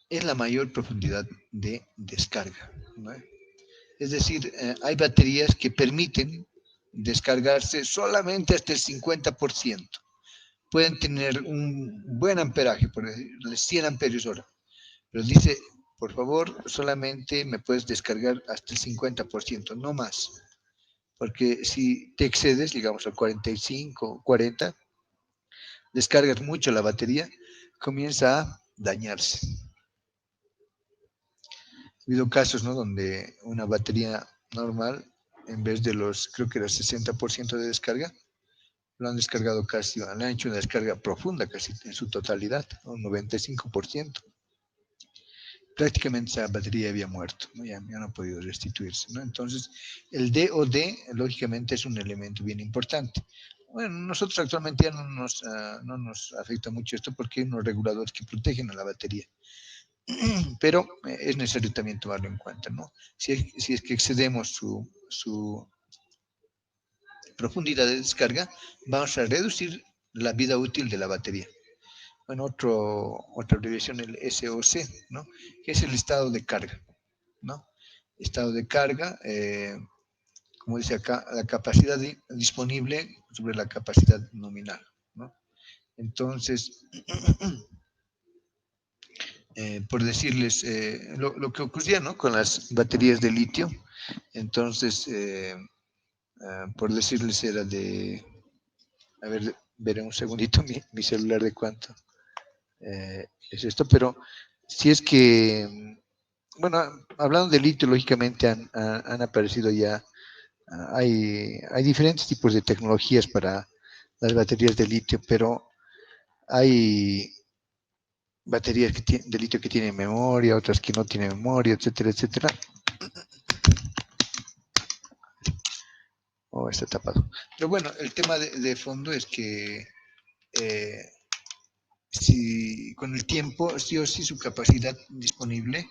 Speaker 1: es la mayor profundidad de descarga, ¿no? Es decir, hay baterías que permiten descargarse solamente hasta el 50%. Pueden tener un buen amperaje, por ejemplo, 100 amperios hora, pero dice, por favor, solamente me puedes descargar hasta el 50%, no más. Porque si te excedes, digamos, al 45, 40, descargas mucho la batería, comienza a dañarse. Ha habido casos, ¿no?, donde una batería normal, en vez de creo que era 60% de descarga, lo han descargado casi, le han hecho una descarga profunda casi en su totalidad, ¿no? Un 95%. Prácticamente esa batería había muerto, ¿no? Ya no ha podido restituirse, ¿no? Entonces, el DOD, lógicamente, es un elemento bien importante. Bueno, nosotros actualmente ya no nos afecta mucho esto porque hay unos reguladores que protegen a la batería. Pero es necesario también tomarlo en cuenta, ¿no? Si es que excedemos su profundidad de descarga, vamos a reducir la vida útil de la batería. Bueno, otra abreviación, el SOC, ¿no? Que es el estado de carga, ¿no? Estado de carga, como dice acá, la capacidad disponible sobre la capacidad nominal, ¿no? Entonces, por decirles, lo que ocurría, ¿no?, con las baterías de litio, entonces, por decirles, era a ver, veré un segundito mi celular de cuánto es esto, pero si es que, bueno, hablando de litio, lógicamente han aparecido ya, hay diferentes tipos de tecnologías para las baterías de litio, pero hay baterías de litio que tienen memoria, otras que no tienen memoria, etcétera, etcétera. Oh, está tapado. Pero bueno, el tema de fondo es que eh, si con el tiempo, sí o sí, su capacidad disponible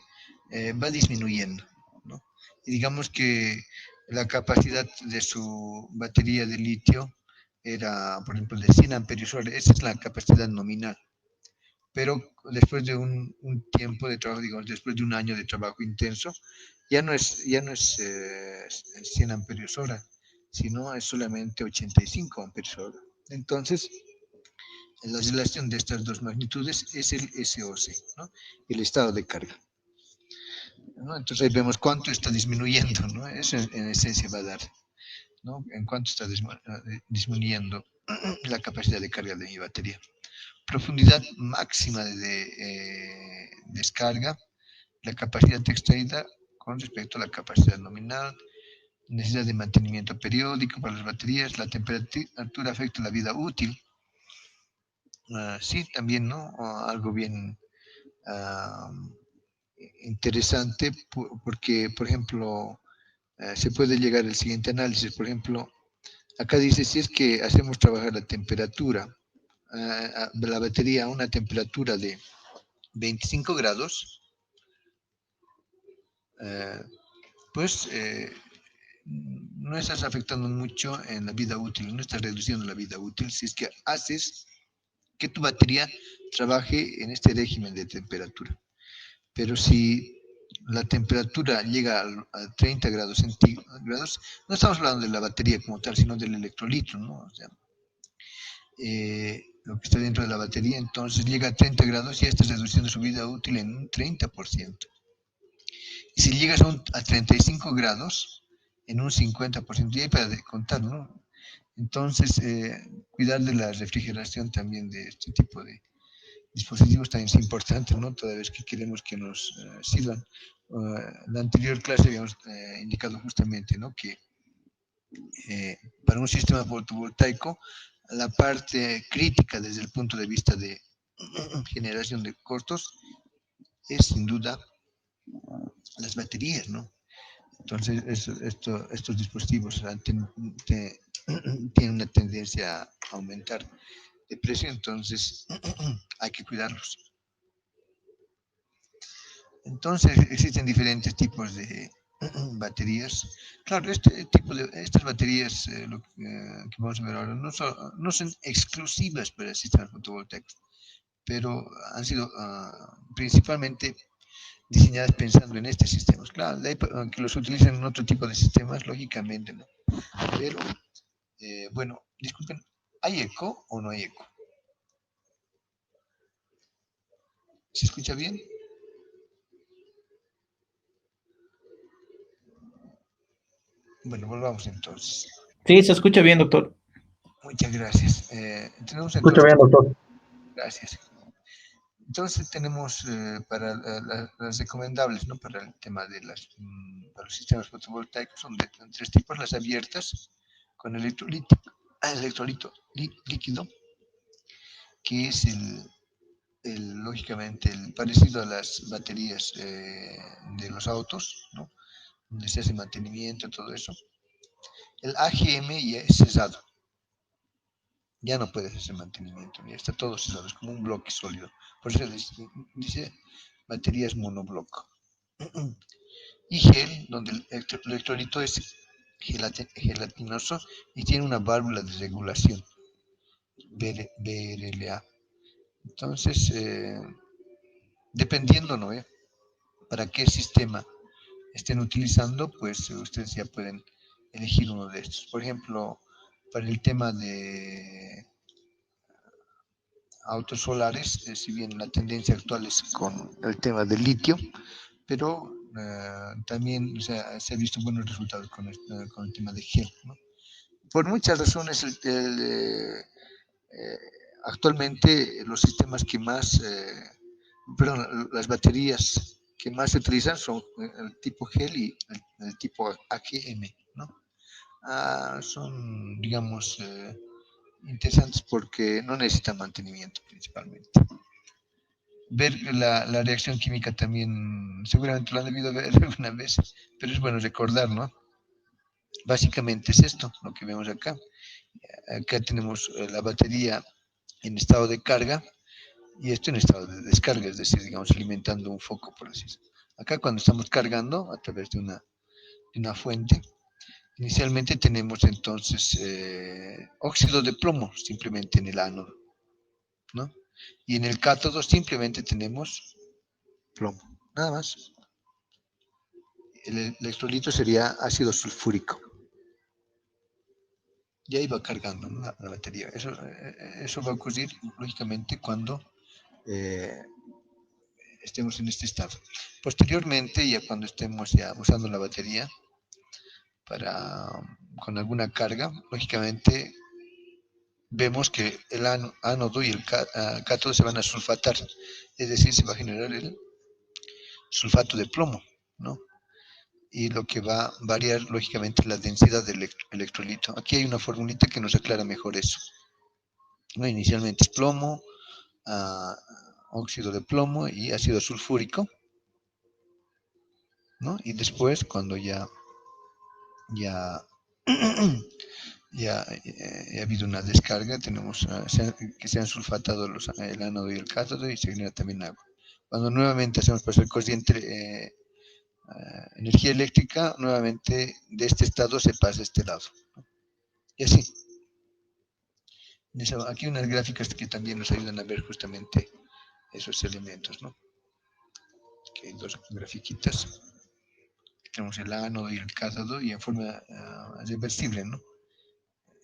Speaker 1: va disminuyendo, ¿no? Y digamos que la capacidad de su batería de litio era, por ejemplo, de 100 amperios hora, esa es la capacidad nominal. Pero después de un tiempo de trabajo, digamos, después de un año de trabajo intenso, ya no es 100 amperios hora, sino es solamente 85 amperios hora. Entonces, la relación de estas dos magnitudes es el SOC, ¿no?, el estado de carga, ¿no? Entonces ahí vemos cuánto está disminuyendo, ¿no? Eso en esencia va a dar, ¿no?, en cuánto está disminuyendo la capacidad de carga de mi batería. Profundidad máxima de descarga, la capacidad extraída con respecto a la capacidad nominal, necesidad de mantenimiento periódico para las baterías, la temperatura afecta la vida útil. Sí, también, ¿no? Algo bien interesante, porque, por ejemplo, se puede llegar al siguiente análisis. Por ejemplo, acá dice, si es que hacemos trabajar la temperatura, la batería a una temperatura de 25 grados, pues no estás afectando mucho en la vida útil, no estás reduciendo la vida útil si es que haces que tu batería trabaje en este régimen de temperatura. Pero si la temperatura llega a 30 grados centígrados, no estamos hablando de la batería como tal, sino del electrolito, ¿no? O sea, lo que está dentro de la batería, entonces llega a 30 grados y ya estás reduciendo su vida útil en un 30%. Y si llegas a 35 grados, en un 50%, y hay para contar, ¿no? Entonces, cuidar de la refrigeración también de este tipo de dispositivos también es importante, ¿no? Toda vez que queremos que nos sirvan. La anterior clase habíamos indicado justamente, ¿no?, que para un sistema fotovoltaico, la parte crítica desde el punto de vista de generación de costos es sin duda las baterías, ¿no? Entonces, estos dispositivos tienen una tendencia a aumentar de precio, entonces hay que cuidarlos. Entonces existen diferentes tipos de baterías. Claro, estas baterías que vamos a ver ahora no son exclusivas para sistemas fotovoltaicos, pero han sido principalmente diseñadas pensando en estos sistemas. Claro, de ahí, que los utilizan en otro tipo de sistemas, lógicamente, ¿no? Pero, bueno, disculpen, ¿hay eco o no hay eco? ¿Se escucha bien? Bueno, volvamos entonces.
Speaker 4: Sí, se escucha bien, doctor.
Speaker 1: Muchas gracias. Tenemos
Speaker 3: Escucha
Speaker 1: entonces,
Speaker 3: bien, doctor.
Speaker 1: gracias. Entonces tenemos para las recomendables, ¿no? Para el tema de para los sistemas fotovoltaicos son de tres tipos: las abiertas con electrolito líquido, que es lógicamente el parecido a las baterías de los autos, ¿no? Donde se hace mantenimiento, todo eso. El AGM ya es cesado, ya no puedes hacer mantenimiento, ya está todo cesado, es como un bloque sólido. Por eso dice baterías monobloco. Y gel, donde el electrolito es gelatinoso y tiene una válvula de regulación, BRLA. Entonces, dependiendo, ¿no? Para qué sistema estén utilizando, pues ustedes ya pueden elegir uno de estos. Por ejemplo, para el tema de autos solares, si bien la tendencia actual es con el tema del litio, pero también se ha visto buenos resultados con el tema de gel, ¿no? Por muchas razones, actualmente los sistemas que más, perdón, las baterías que más se utilizan son el tipo gel y el tipo AGM, ¿no? Son, digamos, interesantes porque no necesitan mantenimiento principalmente. Ver la reacción química también, seguramente lo han debido ver alguna vez, pero es bueno recordar, ¿no? Básicamente es esto, lo que vemos acá. Acá tenemos la batería en estado de carga y esto en estado de descarga, es decir, digamos, alimentando un foco, por así decirlo. Acá cuando estamos cargando a través de una fuente, inicialmente tenemos entonces óxido de plomo simplemente en el ánodo, ¿no? Y en el cátodo simplemente tenemos plomo, nada más. El electrolito sería ácido sulfúrico. Y ahí va cargando, ¿no? la batería. Eso va a ocurrir lógicamente cuando eh, estemos en este estado. Posteriormente, ya cuando estemos ya usando la batería con alguna carga, lógicamente vemos que el ánodo y el cátodo se van a sulfatar, es decir, se va a generar el sulfato de plomo, ¿no? Y lo que va a variar lógicamente la densidad del electrolito. Aquí hay una formulita que nos aclara mejor eso, ¿no? Inicialmente es plomo, óxido de plomo y ácido sulfúrico, ¿no? Y después, cuando ya, ha habido una descarga, tenemos que se han sulfatado el ánodo y el cátodo y se genera también agua. Cuando nuevamente hacemos pasar corriente, energía eléctrica, nuevamente de este estado se pasa a este lado, ¿no? Y así. Aquí unas gráficas que también nos ayudan a ver justamente esos elementos, ¿no? Aquí hay dos grafiquitas. Tenemos el ánodo y el cátodo y en forma reversible, ¿no?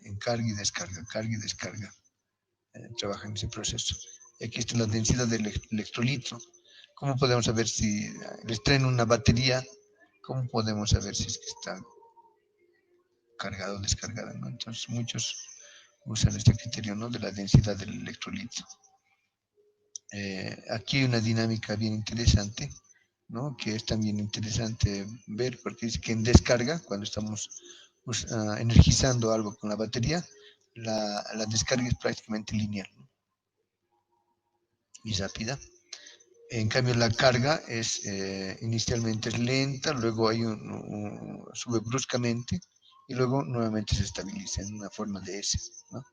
Speaker 1: En carga y descarga, trabaja en ese proceso. Y aquí está la densidad del electrolito. ¿Cómo podemos saber si les traen una batería? ¿Cómo podemos saber si es que está cargada o descargada, ¿no? Entonces muchos usan este criterio, ¿no? De la densidad del electrolito. Aquí hay una dinámica bien interesante, ¿no? Que es también interesante ver, porque dice que en descarga, cuando estamos energizando algo con la batería, la descarga es prácticamente lineal, ¿no? Y rápida. En cambio, la carga inicialmente es lenta, luego sube bruscamente y luego nuevamente se estabiliza en una forma de S, ¿no?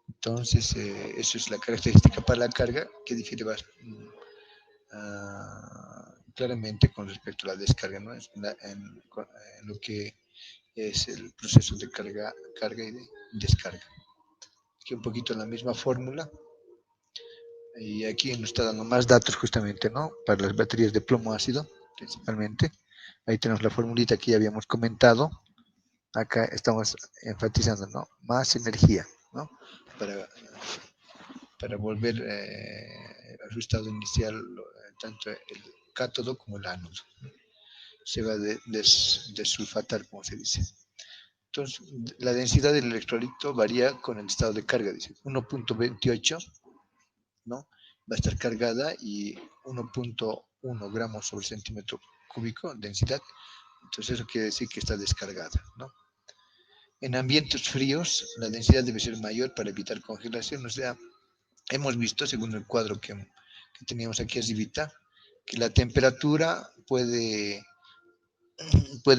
Speaker 1: Entonces, eso es la característica para la carga que difiere claramente con respecto a la descarga, ¿no? En lo que es el proceso de carga y de descarga. Aquí un poquito la misma fórmula. Y aquí nos está dando más datos justamente, ¿no? Para las baterías de plomo ácido, principalmente. Ahí tenemos la formulita que ya habíamos comentado. Acá estamos enfatizando, ¿no? Más energía, ¿no? Para, para volver a su estado inicial, tanto el cátodo como el ánodo. Se va a desulfatar, como se dice. Entonces, la densidad del electrolito varía con el estado de carga, dice 1.28, ¿no? Va a estar cargada y 1.1 gramos sobre centímetro cúbico densidad. Entonces, eso quiere decir que está descargada, ¿no? En ambientes fríos, la densidad debe ser mayor para evitar congelación. O sea, hemos visto, según el cuadro que teníamos aquí arribita, que la temperatura puede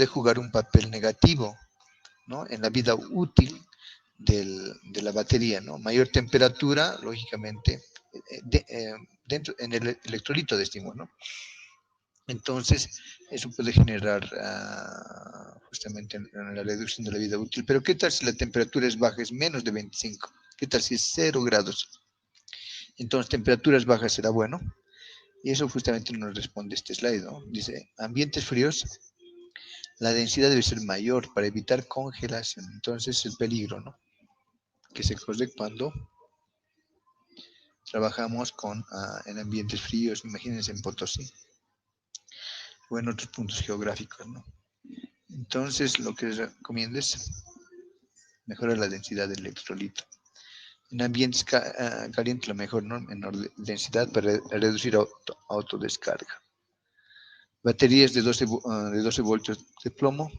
Speaker 1: jugar un papel negativo, ¿no? En la vida útil de la batería, ¿no? Mayor temperatura, lógicamente, dentro, en el electrolito decimos, ¿no? Entonces, eso puede generar justamente en la reducción de la vida útil. Pero ¿qué tal si la temperatura es baja, es menos de 25? ¿Qué tal si es 0 grados? Entonces, temperaturas bajas será bueno. Y eso justamente nos responde este slide, ¿no? Dice, ambientes fríos, la densidad debe ser mayor para evitar congelación. Entonces, el peligro, ¿no? Que se corre cuando trabajamos en ambientes fríos, imagínense en Potosí, o en otros puntos geográficos, ¿no? Entonces, lo que recomiendo es mejorar la densidad del electrolito. En ambientes calientes, lo mejor, ¿no? Menor densidad para reducir autodescarga. Baterías de 12 voltios de plomo.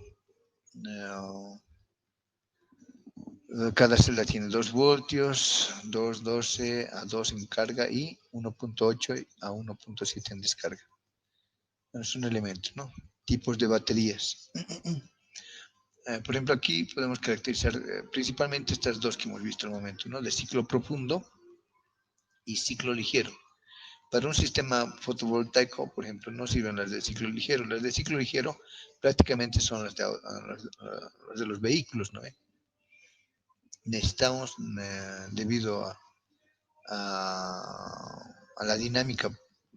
Speaker 1: Cada celda tiene 2 voltios, 2, 12 a 2 en carga y 1.8 a 1.7 en descarga. Es un elemento, ¿no? Tipos de baterías. Por ejemplo, aquí podemos caracterizar principalmente estas dos que hemos visto al momento, ¿no? De ciclo profundo y ciclo ligero. Para un sistema fotovoltaico, por ejemplo, no sirven las de ciclo ligero. Las de ciclo ligero prácticamente son las de los vehículos, ¿no? Necesitamos, debido a la dinámica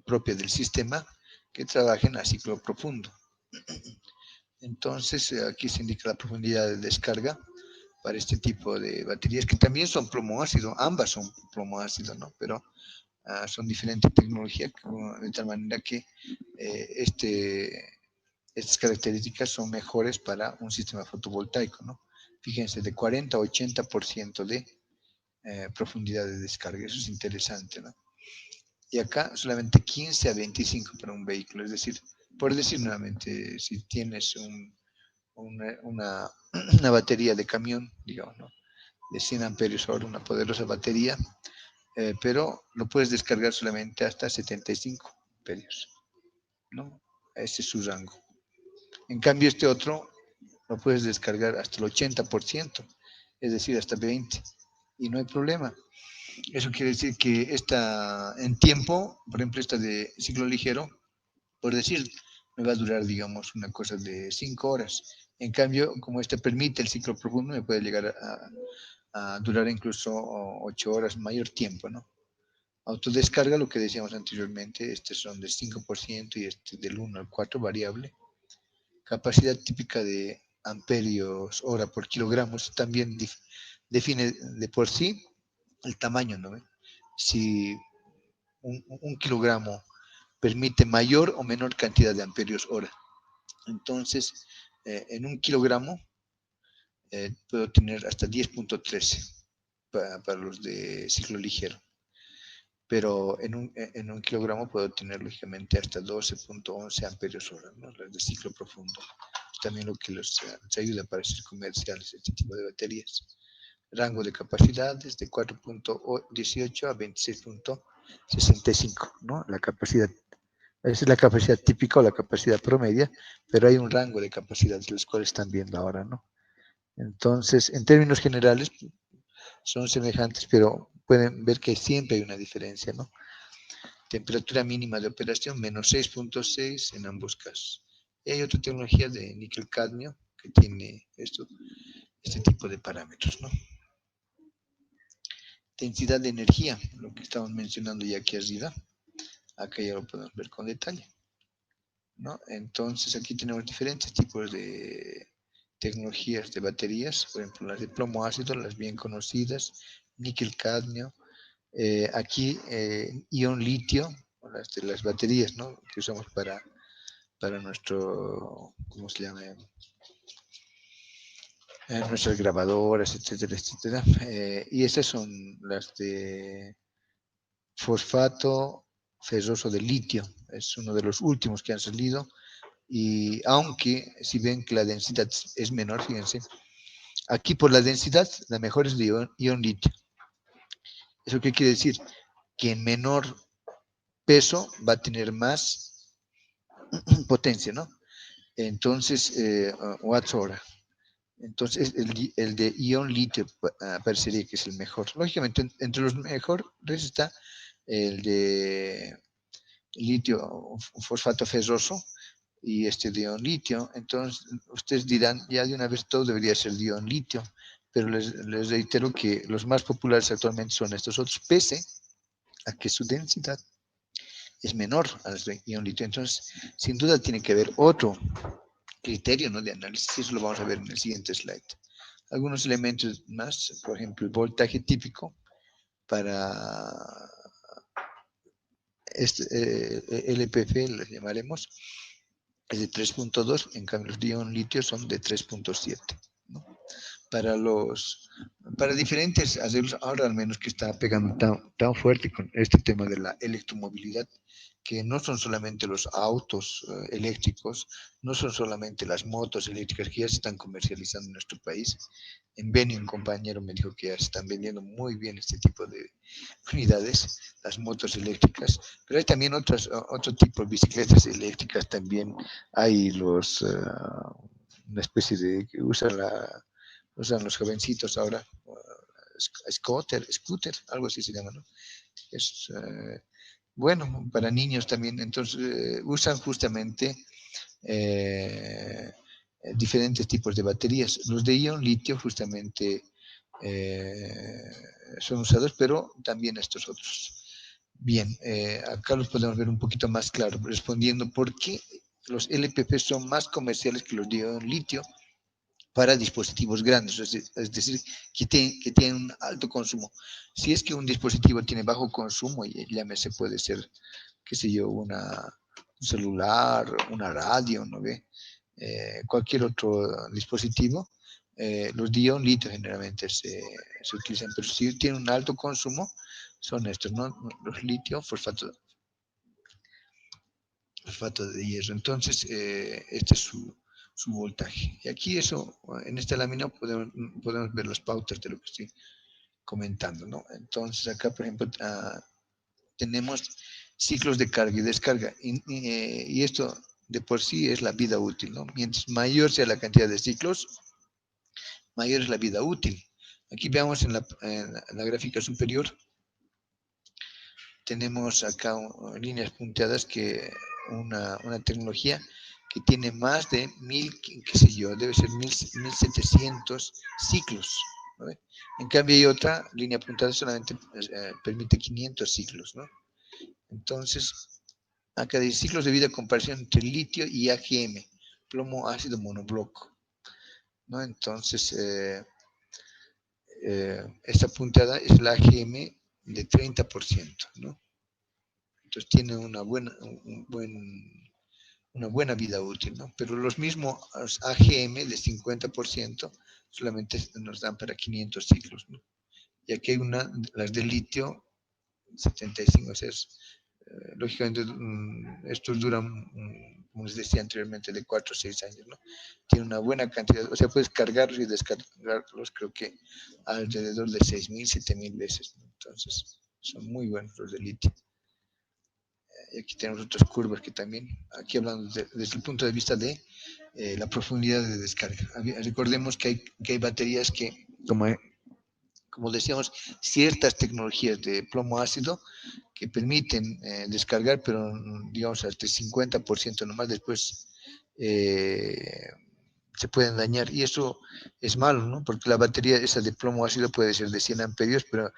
Speaker 1: propia del sistema, que trabajen a ciclo profundo. Entonces, aquí se indica la profundidad de descarga para este tipo de baterías, que también son plomo ácido, ambas son plomo ácido, ¿no? Pero son diferentes tecnologías, de tal manera que estas características son mejores para un sistema fotovoltaico, ¿no? Fíjense, de 40 a 80% de profundidad de descarga, eso es interesante, ¿no? Y acá solamente 15 a 25 para un vehículo, es decir, por decir nuevamente, si tienes una batería de camión, digamos, ¿no? De 100 amperios hora, una poderosa batería, pero lo puedes descargar solamente hasta 75 amperios, ¿no? Ese es su rango. En cambio, este otro lo puedes descargar hasta el 80%, es decir, hasta 20, y no hay problema. Eso quiere decir que esta, en tiempo, por ejemplo, esta de ciclo ligero, por decir, me va a durar, digamos, una cosa de 5 horas. En cambio, como esta permite el ciclo profundo, me puede llegar a durar incluso 8 horas, mayor tiempo, ¿no? Autodescarga, lo que decíamos anteriormente, estos son del 5% y este del 1 al 4 variable. Capacidad típica de amperios hora por kilogramos también define de por sí el tamaño, ¿no? Si un kilogramo permite mayor o menor cantidad de amperios hora. Entonces, en un kilogramo puedo tener hasta 10.13 para los de ciclo ligero. Pero en un kilogramo puedo tener lógicamente hasta 12.11 amperios hora, ¿no? Las de ciclo profundo. También lo que les ayuda para ser comerciales este tipo de baterías. Rango de capacidades de 4.18 a 26.65, ¿no? La capacidad, esa es la capacidad típica o la capacidad promedia, pero hay un rango de capacidades, las cuales están viendo ahora, ¿no? Entonces, en términos generales, son semejantes, pero pueden ver que siempre hay una diferencia, ¿no? Temperatura mínima de operación, menos 6.6 en ambos casos. Y hay otra tecnología de níquel-cadmio que tiene este tipo de parámetros, ¿no? Densidad de energía, lo que estamos mencionando ya aquí arriba. Acá ya lo podemos ver con detalle, ¿no? Entonces aquí tenemos diferentes tipos de tecnologías de baterías, por ejemplo las de plomo ácido, las bien conocidas, níquel-cadmio, aquí ion litio, las baterías, ¿no? Que usamos para nuestro, ¿cómo se llama? Nuestras grabadoras, etcétera, etcétera. Y estas son las de fosfato ferroso de litio, es uno de los últimos que han salido. Y aunque si ven que la densidad es menor, fíjense, aquí por la densidad la mejor es de ion litio. ¿Eso qué quiere decir? Que en menor peso va a tener más potencia, ¿no? Entonces, watts hora. Entonces, el de ion litio parecería que es el mejor. Lógicamente, entre los mejores está el de litio fosfato ferroso y este de ion litio. Entonces, ustedes dirán, ya de una vez todo debería ser de ion litio, pero les reitero que los más populares actualmente son estos otros, pese a que su densidad es menor a las de ion litio. Entonces, sin duda tiene que haber otro criterio, ¿no?, de análisis, y eso lo vamos a ver en el siguiente slide. Algunos elementos más, por ejemplo, el voltaje típico para LPF, les llamaremos, es de 3.2, en cambio los de ion litio son de 3.7, ¿no? Para diferentes arreglos, ahora al menos que está pegando tan fuerte con este tema de la electromovilidad, que no son solamente los autos eléctricos, no son solamente las motos eléctricas que ya se están comercializando en nuestro país. En Beni un compañero me dijo que ya se están vendiendo muy bien este tipo de unidades, las motos eléctricas, pero hay también otro tipo de bicicletas eléctricas también. Hay una especie de que usan los jovencitos ahora, scooter, algo así se llama, ¿no? Es bueno para niños también. Entonces usan justamente diferentes tipos de baterías. Los de ion litio justamente son usados, pero también estos otros. Bien, acá los podemos ver un poquito más claro, respondiendo por qué los LPP son más comerciales que los de ion litio para dispositivos grandes, es decir, que tienen un alto consumo. Si es que un dispositivo tiene bajo consumo, y llámese, puede ser, qué sé yo, un celular, una radio, ¿no ve? Cualquier otro dispositivo, los de ion litio generalmente se utilizan, pero si tienen un alto consumo, son estos, ¿no? Los litio, fosfato de hierro. Entonces, este es su voltaje. Y aquí en esta lámina podemos ver las pautas de lo que estoy comentando, ¿no? Entonces, acá, por ejemplo, tenemos ciclos de carga y descarga. Y esto de por sí es la vida útil, ¿no? Mientras mayor sea la cantidad de ciclos, mayor es la vida útil. Aquí veamos en la gráfica superior, tenemos acá líneas punteadas que una tecnología que tiene más de 1000, qué sé yo, debe ser 1700 ciclos, ¿no? En cambio hay otra línea punteada solamente permite 500 ciclos, ¿no? Entonces, acá dice ciclos de vida de comparación entre litio y AGM, plomo ácido monobloco, ¿no? Entonces, esta punteada es la AGM de 30%, ¿no? Entonces tiene una buena vida útil, ¿no? Pero los mismos AGM de 50% solamente nos dan para 500 ciclos, ¿no? Y aquí hay las de litio, 75, o sea, lógicamente estos duran, como les decía anteriormente, de 4 o 6 años, ¿no? Tiene una buena cantidad, o sea, puedes cargarlos y descargarlos, creo que alrededor de 6000, 7000 veces, ¿no? Entonces, son muy buenos los de litio. Y aquí tenemos otras curvas que también, aquí hablando desde el punto de vista de la profundidad de descarga. Recordemos que hay baterías que, como decíamos, ciertas tecnologías de plomo ácido que permiten descargar, pero digamos hasta el 50% nomás, después se pueden dañar, y eso es malo, ¿no? Porque la batería esa de plomo ácido puede ser de 100 amperios, pero